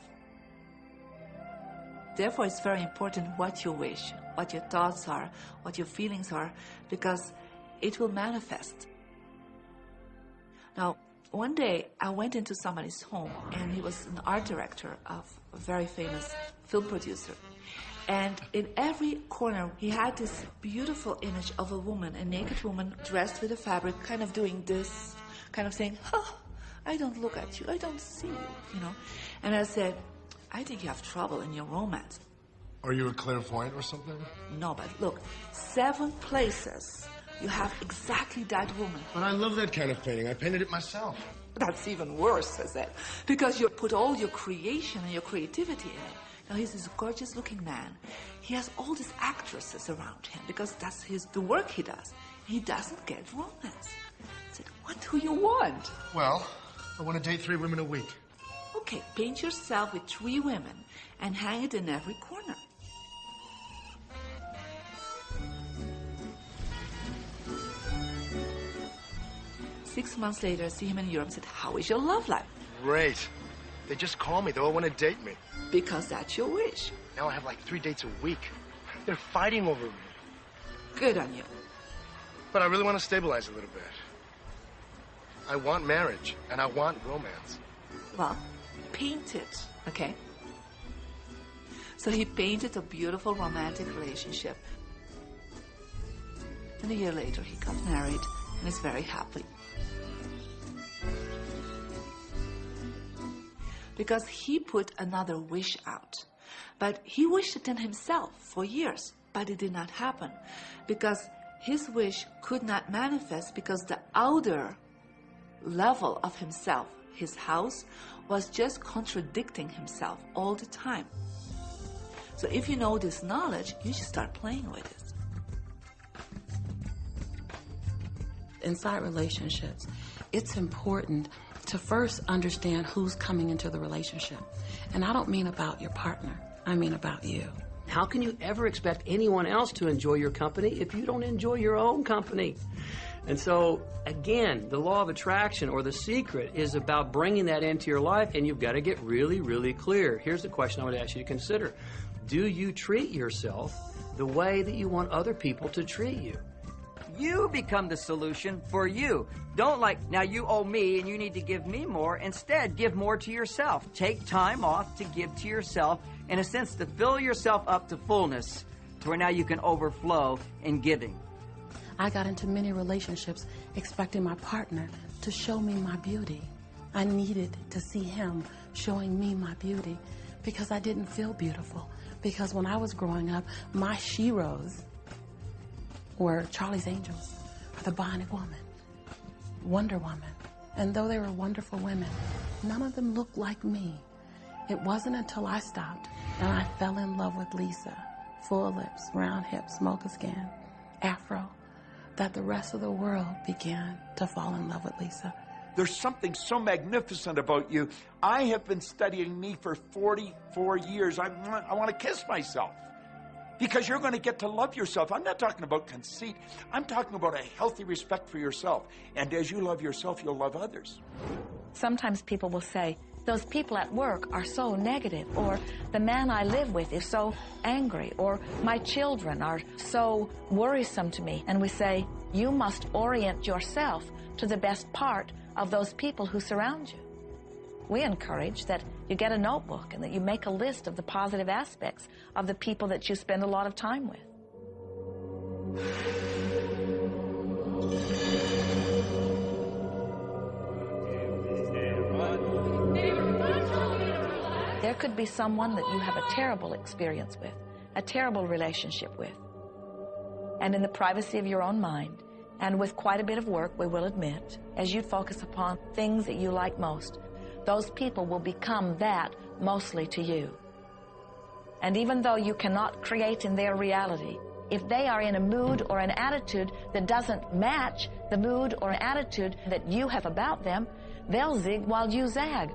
Therefore, it's very important what you wish, what your thoughts are, what your feelings are, because it will manifest. Now, one day I went into somebody's home, and he was an art director of a very famous film producer. And in every corner, he had this beautiful image of a woman, a naked woman dressed with a fabric, kind of doing this, kind of saying, oh, I don't look at you, I don't see you, And I said, I think you have trouble in your romance. Are you a clairvoyant or something? No, but look, 7 places you have exactly that woman. But I love that kind of painting. I painted it myself. That's even worse, I said, because you put all your creation and your creativity in it. Now, he's this gorgeous-looking man. He has all these actresses around him because that's the work he does. He doesn't get romance. I said, what do you want? Well, I want to date 3 women a week. Okay, paint yourself with 3 women and hang it in every corner. 6 months later, I see him in Europe and said, how is your love life? Great. They just call me. They all want to date me. Because that's your wish. Now I have like 3 dates a week. They're fighting over me. Good on you. But I really want to stabilize a little bit. I want marriage, and I want romance. Well, paint it, okay? So he painted a beautiful romantic relationship. And a year later, he got married and is very happy. Because he put another wish out. But he wished it in himself for years, but it did not happen. Because his wish could not manifest because the outer level of himself, his house, was just contradicting himself all the time. So if you know this knowledge, you should start playing with it. Inside relationships, it's important to first understand who's coming into the relationship. And I don't mean about your partner, I mean about you. How can you ever expect anyone else to enjoy your company if you don't enjoy your own company? And so, again, the law of attraction or the secret is about bringing that into your life, and you've got to get really, really clear. Here's the question I would ask you to consider. Do you treat yourself the way that you want other people to treat you? You become the solution for you. Don't now you owe me and you need to give me more. Instead, give more to yourself. Take time off to give to yourself, in a sense, to fill yourself up to fullness, to where now you can overflow in giving. I got into many relationships expecting my partner to show me my beauty. I needed to see him showing me my beauty because I didn't feel beautiful. Because when I was growing up, my sheroes were Charlie's Angels, or the Bionic Woman, Wonder Woman. And though they were wonderful women, none of them looked like me. It wasn't until I stopped and I fell in love with Lisa, full lips, round hips, mocha skin, afro, that the rest of the world began to fall in love with Lisa. There's something so magnificent about you. I have been studying me for 44 years. I want to kiss myself. Because you're going to get to love yourself. I'm not talking about conceit. I'm talking about a healthy respect for yourself. And as you love yourself, you'll love others. Sometimes people will say, those people at work are so negative, or the man I live with is so angry, or my children are so worrisome to me. And we say, you must orient yourself to the best part of those people who surround you. We encourage that you get a notebook and that you make a list of the positive aspects of the people that you spend a lot of time with. There could be someone that you have a terrible experience with, a terrible relationship with. And in the privacy of your own mind, and with quite a bit of work, we will admit, as you focus upon things that you like most, those people will become that mostly to you. And even though you cannot create in their reality, if they are in a mood or an attitude that doesn't match the mood or attitude that you have about them, they'll zig while you zag.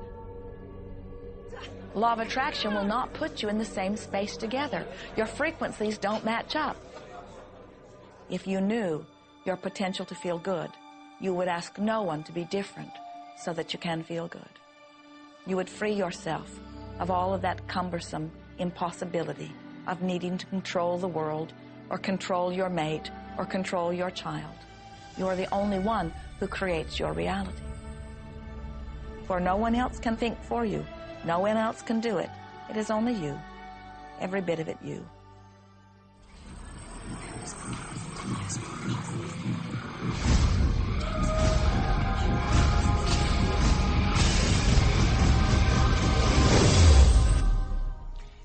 Law of attraction will not put you in the same space together. Your frequencies don't match up. If you knew your potential to feel good, you would ask no one to be different so that you can feel good. You would free yourself of all of that cumbersome impossibility of needing to control the world or control your mate or control your child. You are the only one who creates your reality. For no one else can think for you. No one else can do it. It is only you. Every bit of it you.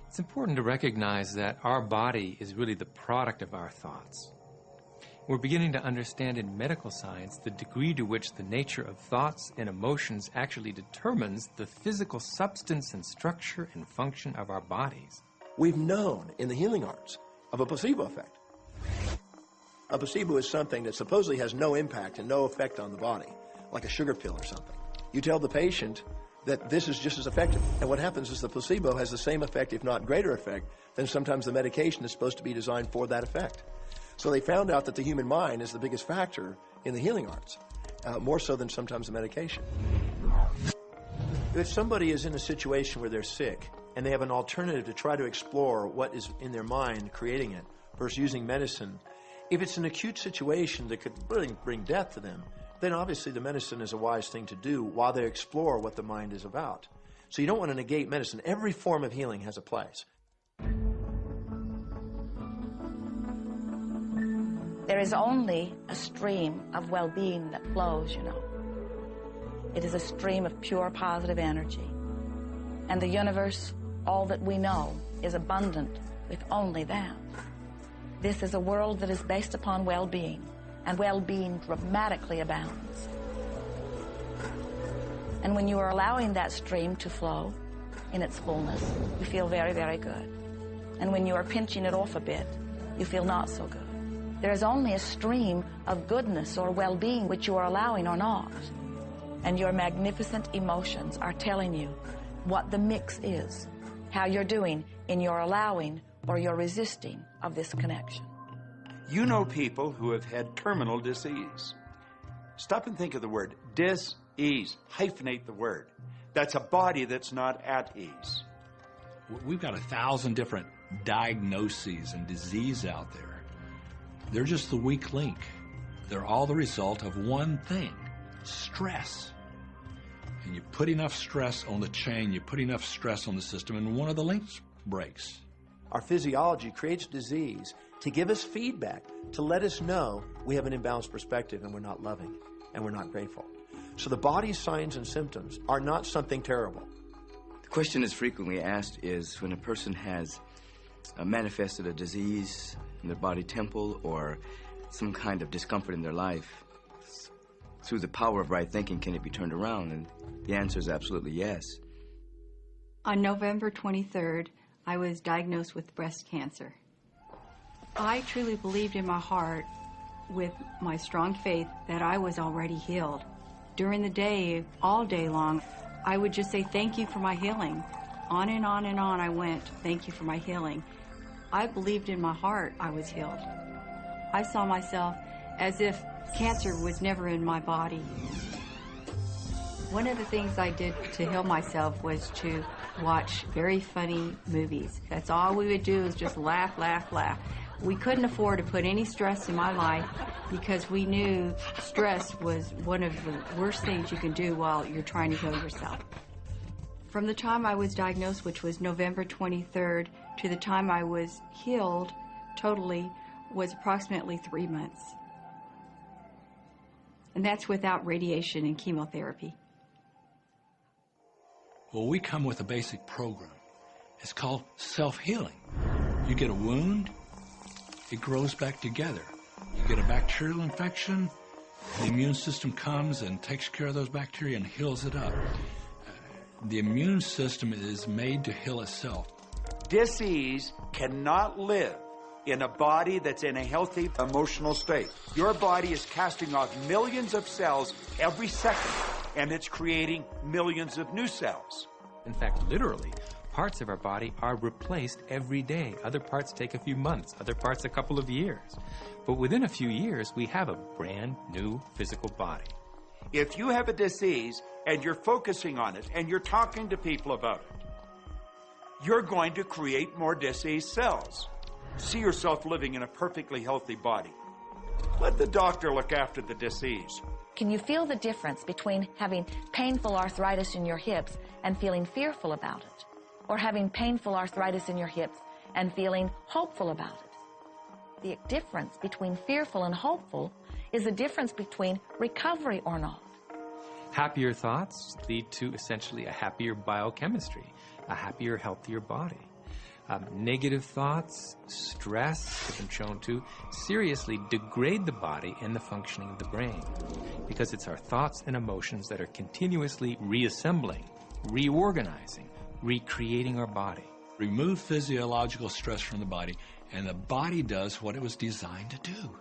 It's important to recognize that our body is really the product of our thoughts. We're beginning to understand in medical science the degree to which the nature of thoughts and emotions actually determines the physical substance and structure and function of our bodies. We've known in the healing arts of a placebo effect. A placebo is something that supposedly has no impact and no effect on the body, like a sugar pill or something. You tell the patient that this is just as effective. And what happens is the placebo has the same effect, if not greater effect, than sometimes the medication is supposed to be designed for that effect. So they found out that the human mind is the biggest factor in the healing arts. more so than sometimes the medication. If somebody is in a situation where they're sick and they have an alternative to try to explore what is in their mind creating it versus using medicine, if it's an acute situation that could really bring death to them, then obviously the medicine is a wise thing to do while they explore what the mind is about. So you don't want to negate medicine. Every form of healing has a place. There is only a stream of well-being that flows, you know. It is a stream of pure positive energy. And the universe, all that we know, is abundant with only that. This is a world that is based upon well-being, and well-being dramatically abounds. And when you are allowing that stream to flow in its fullness, you feel very, very good. And when you are pinching it off a bit, you feel not so good. There is only a stream of goodness or well-being which you are allowing or not. And your magnificent emotions are telling you what the mix is, how you're doing in your allowing or your resisting of this connection. You know people who have had terminal disease. Stop and think of the word dis-ease. Hyphenate the word. That's a body that's not at ease. We've got 1,000 different diagnoses and disease out there. They're just the weak link. They're all the result of one thing: stress. And you put enough stress on the chain, you put enough stress on the system, and one of the links breaks. Our physiology creates disease to give us feedback, to let us know we have an imbalanced perspective and we're not loving and we're not grateful. So the body's signs and symptoms are not something terrible. The question that's frequently asked is when a person has manifested a disease in their body temple or some kind of discomfort in their life, through the power of right thinking, can it be turned around? And the answer is absolutely yes. On November 23rd, I was diagnosed with breast cancer. I truly believed in my heart, with my strong faith, that I was already healed. During the day, all day long, I would just say, thank you for my healing. On and on and on I went, thank you for my healing. I believed in my heart I was healed. I saw myself as if cancer was never in my body. One of the things I did to heal myself was to watch very funny movies. That's all we would do, is just laugh, laugh, laugh. We couldn't afford to put any stress in my life because we knew stress was one of the worst things you can do while you're trying to heal yourself. From the time I was diagnosed, which was November 23rd, to the time I was healed totally was approximately 3 months. And that's without radiation and chemotherapy. Well, we come with a basic program. It's called self-healing. You get a wound, it grows back together. You get a bacterial infection, the immune system comes and takes care of those bacteria and heals it up. The immune system is made to heal itself. Disease cannot live in a body that's in a healthy emotional state. Your body is casting off millions of cells every second, and it's creating millions of new cells. In fact, literally, parts of our body are replaced every day. Other parts take a few months, other parts a couple of years. But within a few years, we have a brand new physical body. If you have a disease and you're focusing on it and you're talking to people about it, you're going to create more disease cells. See yourself living in a perfectly healthy body. Let the doctor look after the disease. Can you feel the difference between having painful arthritis in your hips and feeling fearful about it, or having painful arthritis in your hips and feeling hopeful about it? The difference between fearful and hopeful is the difference between recovery or not. Happier thoughts lead to essentially a happier biochemistry, a happier, healthier body. Negative thoughts, stress, have been shown to seriously degrade the body and the functioning of the brain, because it's our thoughts and emotions that are continuously reassembling, reorganizing, recreating our body. Remove physiological stress from the body, and the body does what it was designed to do.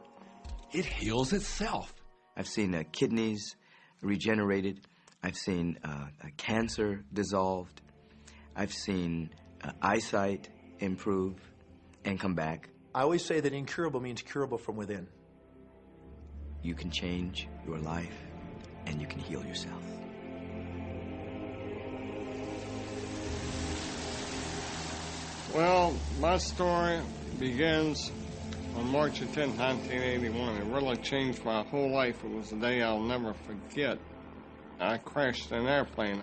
It heals itself. I've seen kidneys regenerated. I've seen cancer dissolved. I've seen eyesight improve and come back. I always say that incurable means curable from within. You can change your life and you can heal yourself. Well, my story begins on March 10, 1981. It really changed my whole life. It was a day I'll never forget. I crashed an airplane.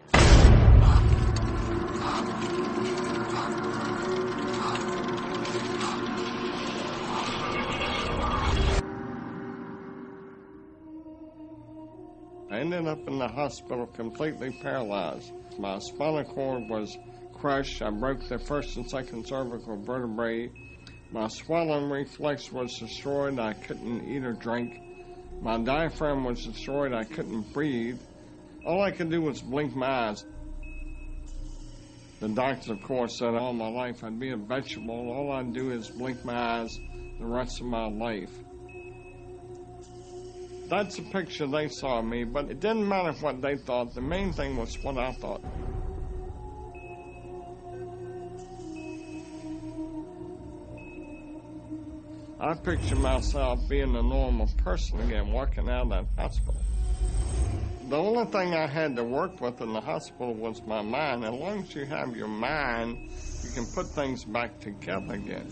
I ended up in the hospital completely paralyzed. My spinal cord was crushed. I broke the first and second cervical vertebrae. My swallowing reflex was destroyed. I couldn't eat or drink. My diaphragm was destroyed. I couldn't breathe. All I could do was blink my eyes. The doctors, of course, said all my life I'd be a vegetable. All I'd do is blink my eyes the rest of my life. That's the picture they saw of me, but it didn't matter what they thought. The main thing was what I thought. I picture myself being a normal person again, walking out of that hospital. The only thing I had to work with in the hospital was my mind. As long as you have your mind, you can put things back together again.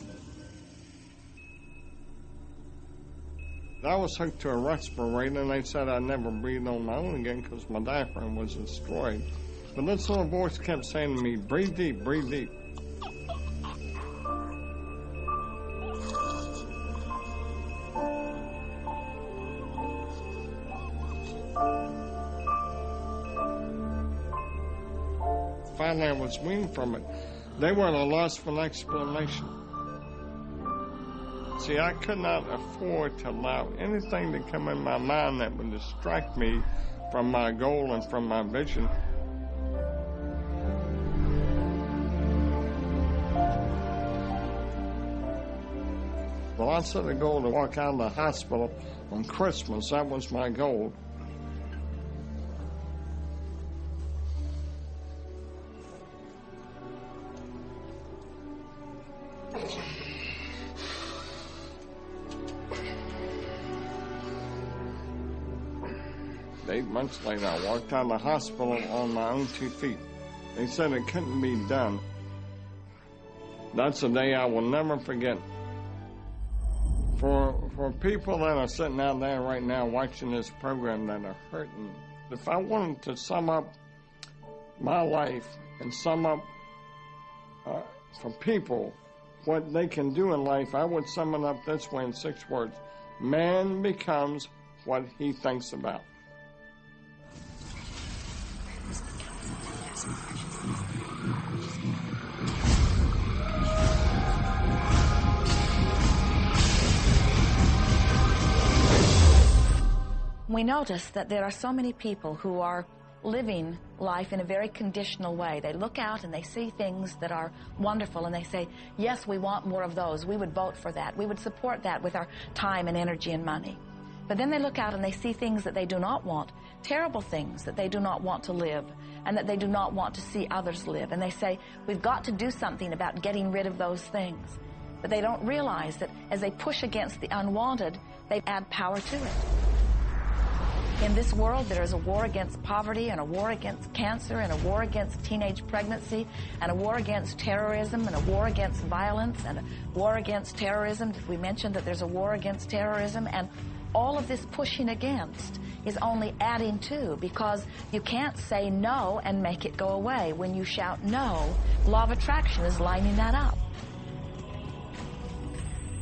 I was hooked to a respirator, and they said I'd never breathe on my own again because my diaphragm was destroyed. But this little voice kept saying to me, breathe deep, breathe deep. Finally, I was weaned from it. They were at a loss for an explanation. See, I could not afford to allow anything to come in my mind that would distract me from my goal and from my vision. Well, I set a goal to walk out of the hospital on Christmas. That was my goal. Months later, I walked out of the hospital on my own 2 feet. They said it couldn't be done. That's a day I will never forget. For people that are sitting out there right now watching this program that are hurting, if I wanted to sum up my life and sum up for people what they can do in life, I would sum it up this way in 6 words. Man becomes what he thinks about. We notice that there are so many people who are living life in a very conditional way. They look out and they see things that are wonderful and they say, yes, we want more of those. We would vote for that. We would support that with our time and energy and money. But then they look out and they see things that they do not want, terrible things that they do not want to live and that they do not want to see others live. And they say, we've got to do something about getting rid of those things. But they don't realize that as they push against the unwanted, they add power to it. In this world, there is a war against poverty and a war against cancer and a war against teenage pregnancy and a war against terrorism and a war against violence and a war against terrorism. We mentioned that there's a war against terrorism, and all of this pushing against is only adding to, because you can't say no and make it go away. When you shout no, law of attraction is lining that up.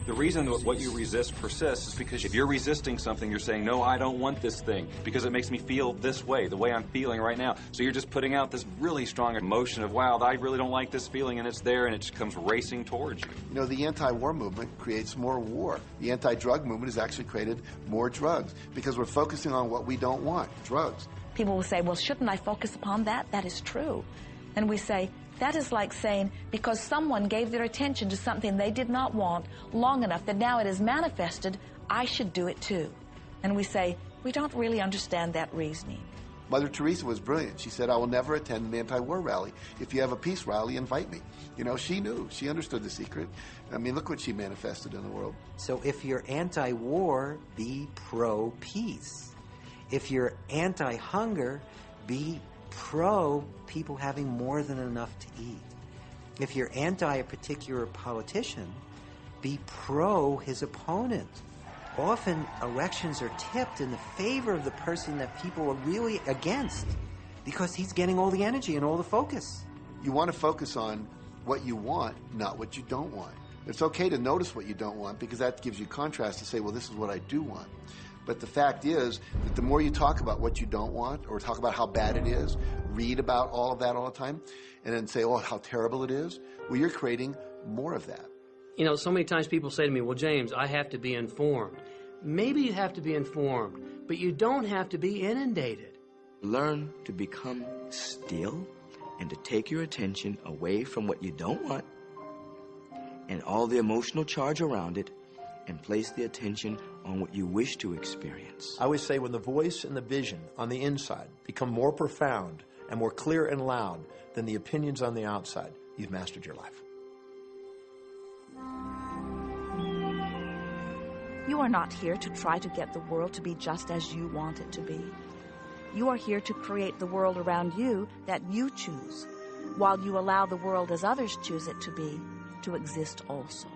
The reason that what you resist persists is because if you're resisting something, you're saying, no, I don't want this thing because it makes me feel this way, the way I'm feeling right now. So you're just putting out this really strong emotion of, wow, I really don't like this feeling, and it's there, and it just comes racing towards you. You know, the anti-war movement creates more war. The anti-drug movement has actually created more drugs because we're focusing on what we don't want, drugs. People will say, well, shouldn't I focus upon that? That is true. And we say, that is like saying, because someone gave their attention to something they did not want long enough that now it is manifested, I should do it too. And we say, we don't really understand that reasoning. Mother Teresa was brilliant. She said, I will never attend an anti-war rally. If you have a peace rally, invite me. You know, she knew. She understood the secret. I mean, look what she manifested in the world. So if you're anti-war, be pro-peace. If you're anti-hunger, be pro people having more than enough to eat. If you're anti a particular politician, be pro his opponent. Often elections are tipped in the favor of the person that people are really against because he's getting all the energy and all the focus. You want to focus on what you want, not what you don't want. It's okay to notice what you don't want because that gives you contrast to say, well, this is what I do want. But the fact is that the more you talk about what you don't want or talk about how bad it is, read about all of that all the time, and then say, oh, how terrible it is, well, you're creating more of that. You know, so many times people say to me, well, James, I have to be informed. Maybe you have to be informed, but you don't have to be inundated. Learn to become still and to take your attention away from what you don't want and all the emotional charge around it and place the attention on what you wish to experience. I always say when the voice and the vision on the inside become more profound and more clear and loud than the opinions on the outside, you've mastered your life. You are not here to try to get the world to be just as you want it to be. You are here to create the world around you that you choose, while you allow the world as others choose it to be, to exist also.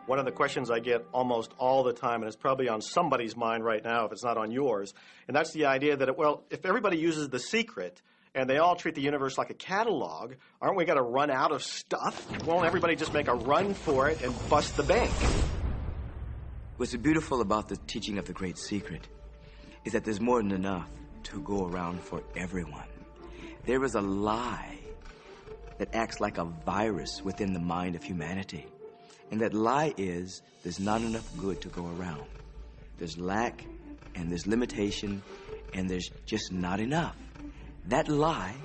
One of the questions I get almost all the time, and it's probably on somebody's mind right now if it's not on yours, and that's the idea that, well, if everybody uses The Secret and they all treat the universe like a catalog, aren't we going to run out of stuff? Won't everybody just make a run for it and bust the bank? What's beautiful about the teaching of the Great Secret is that there's more than enough to go around for everyone. There is a lie that acts like a virus within the mind of humanity. And that lie is there's not enough good to go around. There's lack, and there's limitation, and there's just not enough. That lie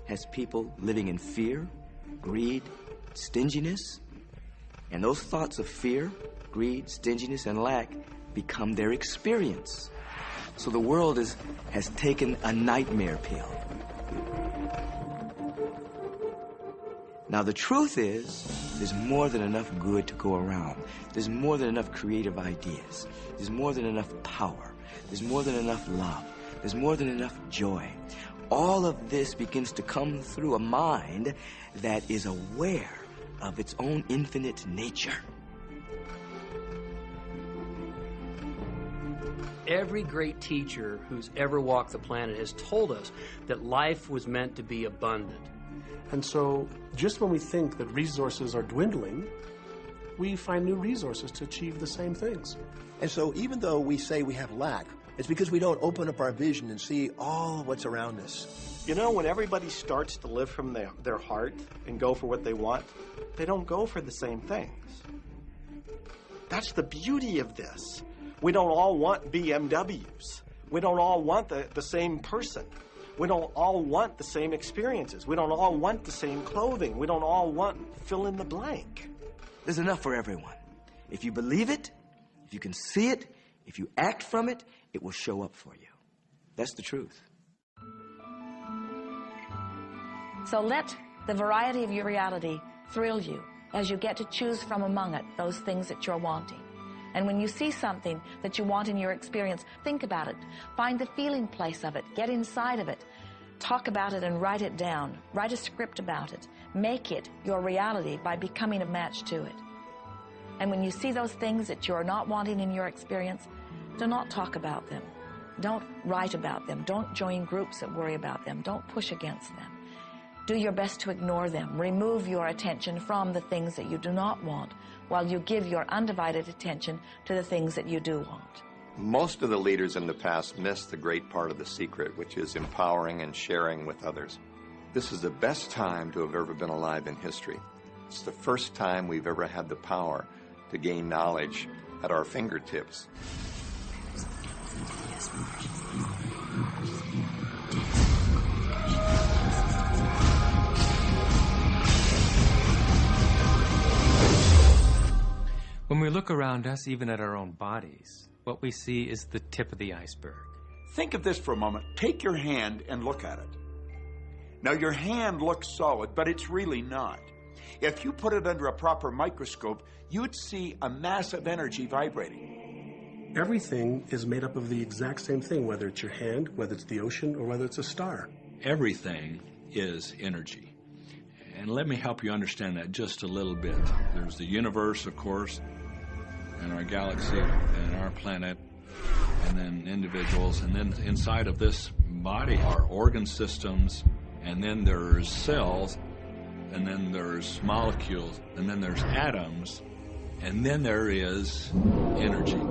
has people living in fear, greed, stinginess, and those thoughts of fear, greed, stinginess, and lack become their experience. So the world has taken a nightmare pill. Now, the truth is, there's more than enough good to go around. There's more than enough creative ideas. There's more than enough power. There's more than enough love. There's more than enough joy. All of this begins to come through a mind that is aware of its own infinite nature. Every great teacher who's ever walked the planet has told us that life was meant to be abundant. And so, just when we think that resources are dwindling, we find new resources to achieve the same things. And so even though we say we have lack, it's because we don't open up our vision and see all of what's around us. You know, when everybody starts to live from their heart and go for what they want, they don't go for the same things. That's the beauty of this. We don't all want BMWs. We don't all want the same person. We don't all want the same experiences. We don't all want the same clothing. We don't all want fill in the blank. There's enough for everyone. If you believe it, if you can see it, if you act from it, it will show up for you. That's the truth. So let the variety of your reality thrill you as you get to choose from among it those things that you're wanting. And when you see something that you want in your experience, think about it. Find the feeling place of it. Get inside of it. Talk about it and write it down. Write a script about it. Make it your reality by becoming a match to it. And when you see those things that you're not wanting in your experience, do not talk about them. Don't write about them. Don't join groups that worry about them. Don't push against them. Do your best to ignore them. Remove your attention from the things that you do not want while you give your undivided attention to the things that you do want. Most of the leaders in the past missed the great part of the secret, which is empowering and sharing with others. This is the best time to have ever been alive in history. It's the first time we've ever had the power to gain knowledge at our fingertips. When we look around us, even at our own bodies, what we see is the tip of the iceberg. Think of this for a moment. Take your hand and look at it. Now, your hand looks solid, but it's really not. If you put it under a proper microscope, you'd see a massive energy vibrating. Everything is made up of the exact same thing, whether it's your hand, whether it's the ocean, or whether it's a star. Everything is energy. And let me help you understand that just a little bit. There's the universe, of course, and our galaxy, and our planet, and then individuals, and then inside of this body are organ systems, and then there's cells, and then there's molecules, and then there's atoms, and then there is energy.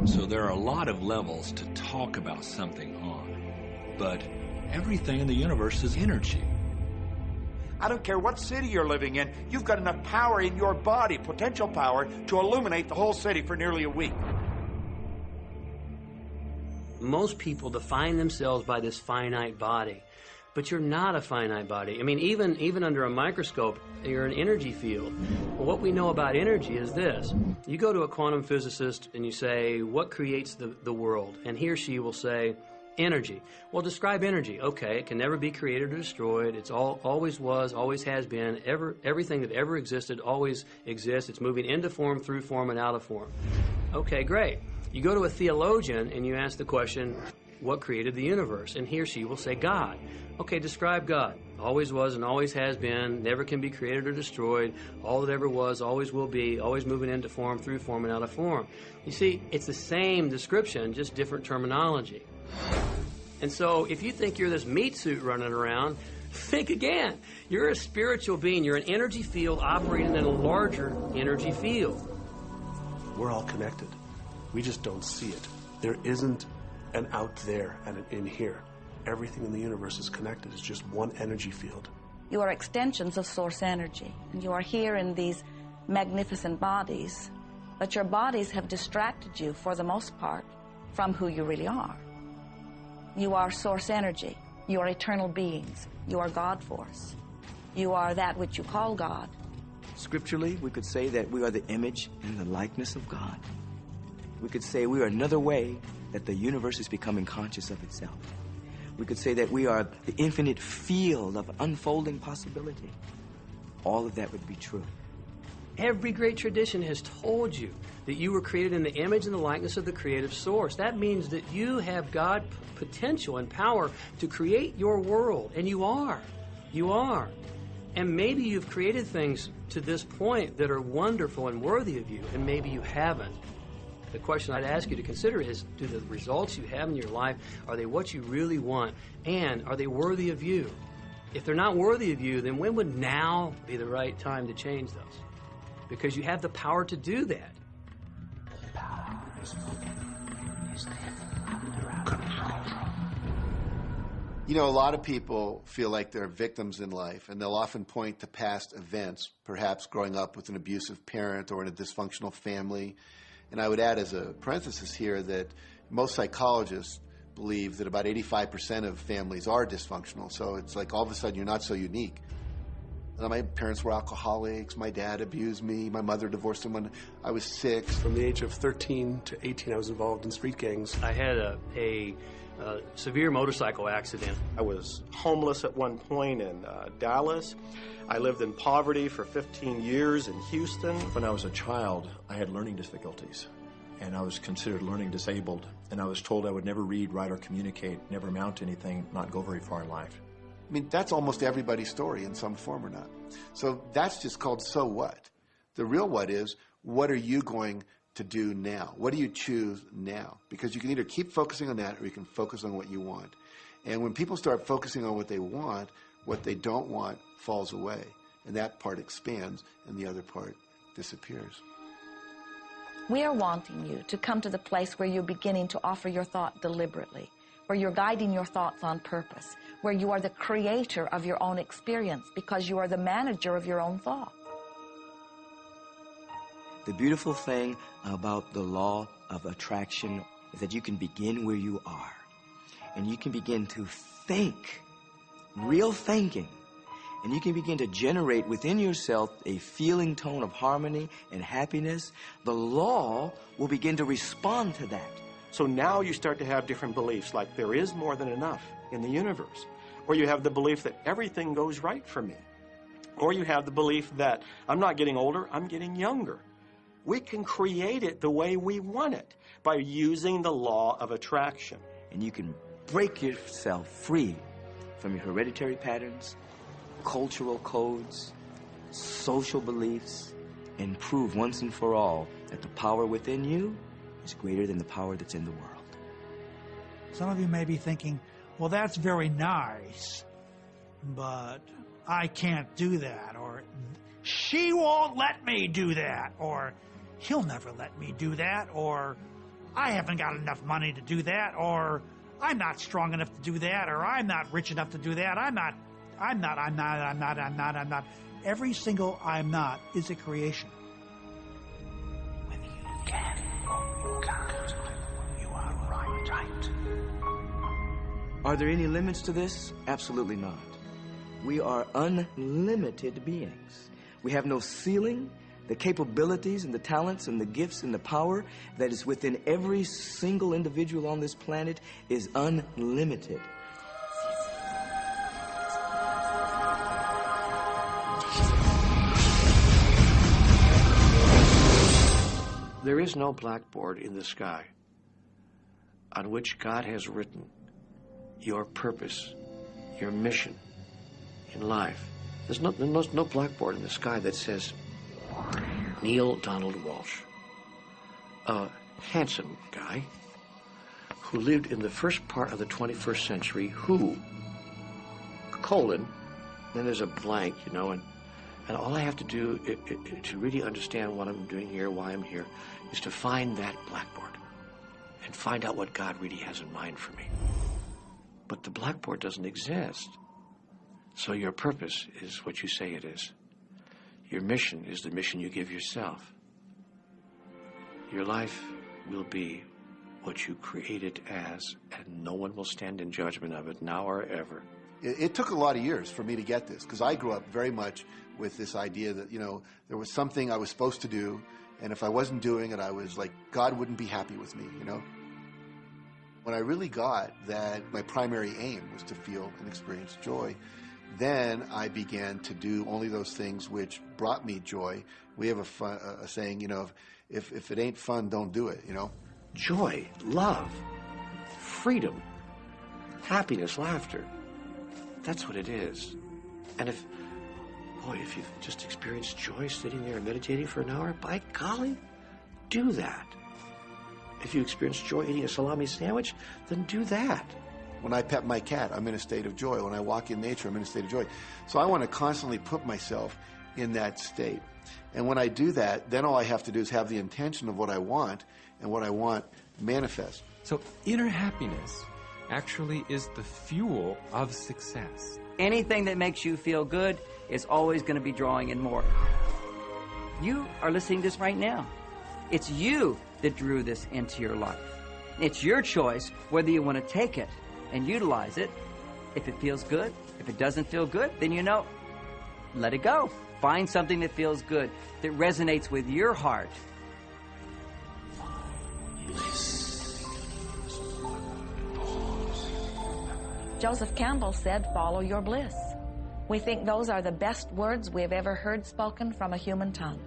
So there are a lot of levels to talk about something on, but everything in the universe is energy. I don't care what city you're living in, you've got enough power in your body, potential power, to illuminate the whole city for nearly a week. Most people define themselves by this finite body, but you're not a finite body. I mean, even under a microscope, you're an energy field. Well, what we know about energy is this. You go to a quantum physicist and you say, what creates the world? And he or she will say, energy. Well, describe energy. Okay, it can never be created or destroyed. It's always was, always has been. Everything that ever existed always exists. It's moving into form, through form, and out of form. Okay, great. You go to a theologian and you ask the question, what created the universe? And he or she will say, God. Okay, describe God. Always was and always has been, never can be created or destroyed, all that ever was, always will be, always moving into form, through form, and out of form. You see, it's the same description, just different terminology. And so if you think you're this meat suit running around, think again. You're a spiritual being. You're an energy field operating in a larger energy field. We're all connected. We just don't see it. There isn't an out there and an in here. Everything in the universe is connected. It's just one energy field. You are extensions of source energy, and you are here in these magnificent bodies, but your bodies have distracted you, for the most part, from who you really are. You are source energy. You are eternal beings. You are God force. You are that which you call God. Scripturally, we could say that we are the image and the likeness of God. We could say we are another way that the universe is becoming conscious of itself. We could say that we are the infinite field of unfolding possibility. All of that would be true. Every great tradition has told you that you were created in the image and the likeness of the creative source. That means that you have God potential and power to create your world, and you are. You are. And maybe you've created things to this point that are wonderful and worthy of you, and maybe you haven't. The question I'd ask you to consider is, do the results you have in your life, are they what you really want? And are they worthy of you? If they're not worthy of you, then when would now be the right time to change those? Because you have the power to do that. You know, a lot of people feel like they're victims in life, and they'll often point to past events, perhaps growing up with an abusive parent or in a dysfunctional family. And I would add as a parenthesis here that most psychologists believe that about 85% of families are dysfunctional. So it's like all of a sudden you're not so unique. My parents were alcoholics, my dad abused me, my mother divorced him when I was 6. From the age of 13 to 18, I was involved in street gangs. I had a severe motorcycle accident. I was homeless at one point in Dallas. I lived in poverty for 15 years in Houston. When I was a child, I had learning difficulties, and I was considered learning disabled, and I was told I would never read, write, or communicate, never amount to anything, not go very far in life. I mean, that's almost everybody's story in some form or not. So that's just called so what. The real what is, what are you going to do now? What do you choose now? Because you can either keep focusing on that or you can focus on what you want. And when people start focusing on what they want, what they don't want falls away. And that part expands and the other part disappears. We are wanting you to come to the place where you're beginning to offer your thought deliberately, where you're guiding your thoughts on purpose, where you are the creator of your own experience because you are the manager of your own thought. The beautiful thing about the law of attraction is that you can begin where you are, and you can begin to think, real thinking, and you can begin to generate within yourself a feeling tone of harmony and happiness. The law will begin to respond to that. So now you start to have different beliefs, like there is more than enough in the universe, or you have the belief that everything goes right for me. Or you have the belief that I'm not getting older, I'm getting younger. We can create it the way we want it by using the law of attraction. And you can break yourself free from your hereditary patterns, cultural codes, social beliefs, and prove once and for all that the power within you is greater than the power that's in the world. Some of you may be thinking, well, that's very nice, but I can't do that, or she won't let me do that, or he'll never let me do that, or I haven't got enough money to do that, or I'm not strong enough to do that, or I'm not rich enough to do that, I'm not. Every single I'm not is a creation. Whether you can or you can't, you are right. Are there any limits to this? Absolutely not. We are unlimited beings. We have no ceiling. The capabilities and the talents and the gifts and the power that is within every single individual on this planet is unlimited. There is no blackboard in the sky on which God has written your purpose, your mission in life. There's no blackboard in the sky that says Neil Donald Walsh, a handsome guy who lived in the first part of the 21st century, who, colon, then there's a blank, you know, and all I have to do to really understand what I'm doing here, why I'm here, is to find that blackboard and find out what God really has in mind for me. But the blackboard doesn't exist. So your purpose is what you say it is. Your mission is the mission you give yourself. Your life will be what you create it as, and no one will stand in judgment of it, now or ever. It took a lot of years for me to get this, because I grew up very much with this idea that, you know, there was something I was supposed to do, and if I wasn't doing it, I was like, God wouldn't be happy with me, you know? When I really got that my primary aim was to feel and experience joy, then I began to do only those things which brought me joy. We have a saying, you know, if it ain't fun, don't do it, you know? Joy, love, freedom, happiness, laughter. That's what it is. And if you've just experienced joy sitting there and meditating for an hour, by golly, do that. If you experience joy eating a salami sandwich, then do that. When I pet my cat, I'm in a state of joy. When I walk in nature, I'm in a state of joy. So I want to constantly put myself in that state. And when I do that, then all I have to do is have the intention of what I want, and what I want manifest. So inner happiness actually is the fuel of success. Anything that makes you feel good is always going to be drawing in more. You are listening to this right now. It's you that drew this into your life. It's your choice whether you want to take it and utilize it. If it feels good, if it doesn't feel good, then you know, let it go. Find something that feels good, that resonates with your heart. Joseph Campbell said, follow your bliss. We think those are the best words we have ever heard spoken from a human tongue.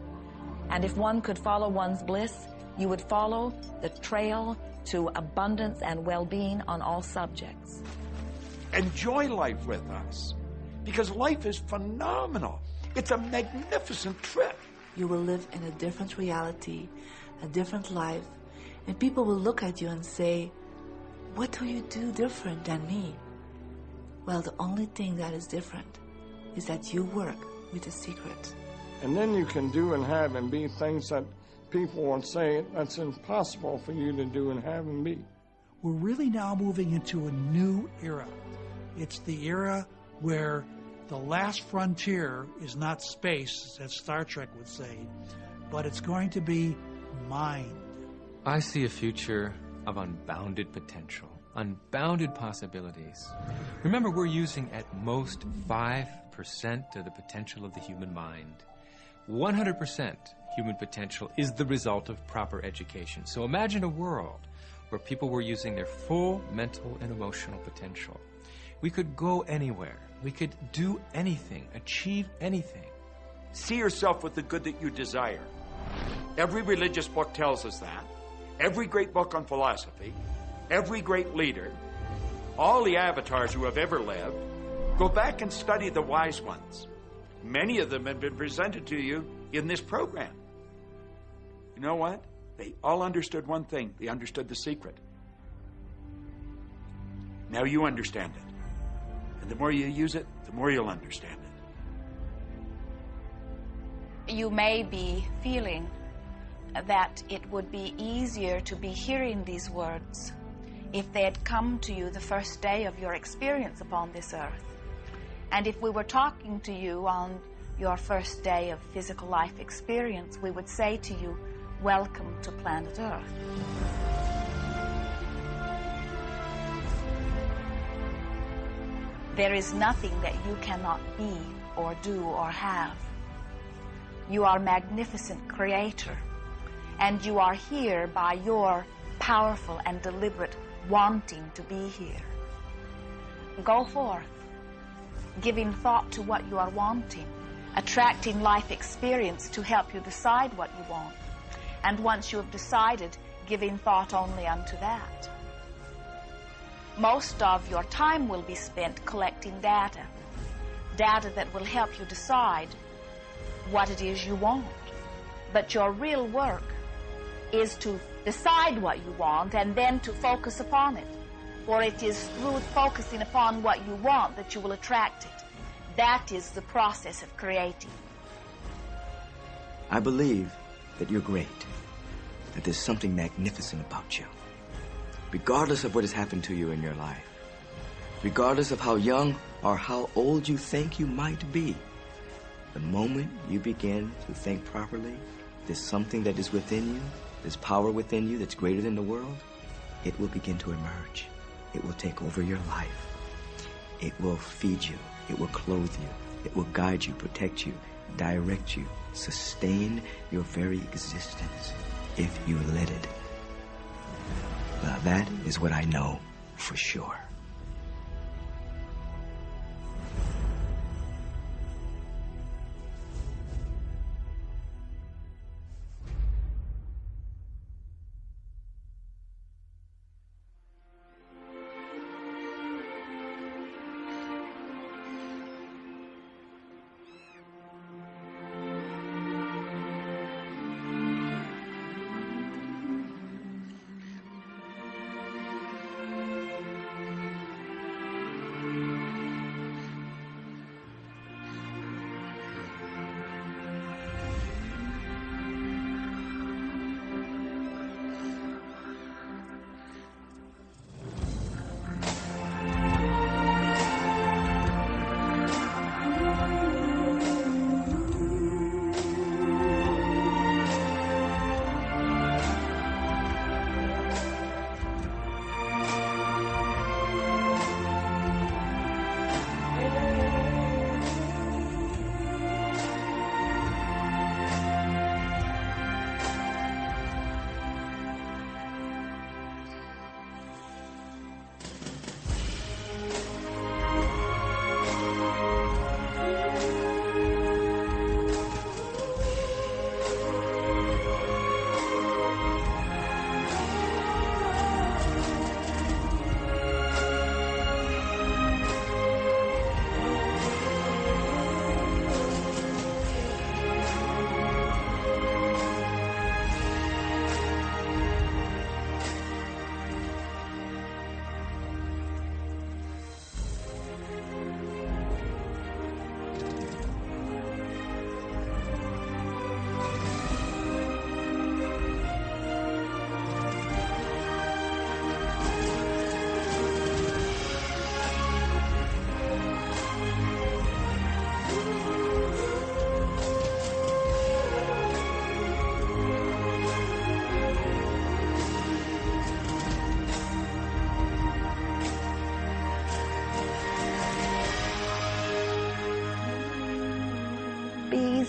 And if one could follow one's bliss, you would follow the trail to abundance and well-being on all subjects. Enjoy life with us, because life is phenomenal. It's a magnificent trip. You will live in a different reality, a different life, and people will look at you and say, what do you do different than me? Well, the only thing that is different is that you work with the secret. And then you can do and have and be things that people would say that's impossible for you to do and have and be. We're really now moving into a new era. It's the era where the last frontier is not space, as Star Trek would say, but it's going to be mind. I see a future of unbounded potential, unbounded possibilities. Remember, we're using at most 5% of the potential of the human mind. 100% human potential is the result of proper education. So imagine a world where people were using their full mental and emotional potential. We could go anywhere. We could do anything, achieve anything. See yourself with the good that you desire. Every religious book tells us that. Every great book on philosophy, every great leader, all the avatars who have ever lived. Go back and study the wise ones. Many of them have been presented to you in this program. You know what? They all understood one thing. They understood the secret. Now you understand it. And the more you use it, the more you'll understand it. You may be feeling that it would be easier to be hearing these words if they had come to you the first day of your experience upon this earth. And if we were talking to you on your first day of physical life experience, we would say to you, welcome to planet Earth. There is nothing that you cannot be or do or have. You are a magnificent creator, and you are here by your powerful and deliberate wanting to be here. Go forth, giving thought to what you are wanting, attracting life experience to help you decide what you want, and once you have decided, giving thought only unto that. Most of your time will be spent collecting data that will help you decide what it is you want. But your real work is to decide what you want and then to focus upon it. For it is through focusing upon what you want that you will attract it. That is the process of creating. I believe that you're great, that there's something magnificent about you. Regardless of what has happened to you in your life, regardless of how young or how old you think you might be, the moment you begin to think properly, there's something that is within you, there's power within you that's greater than the world, it will begin to emerge. It will take over your life. It will feed you. It will clothe you. It will guide you, protect you, direct you, sustain your very existence if you let it. Well, that is what I know for sure.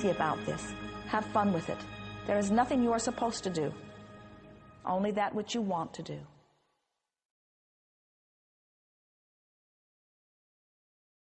About this. Have fun with it. There is nothing you are supposed to do, only that which you want to do.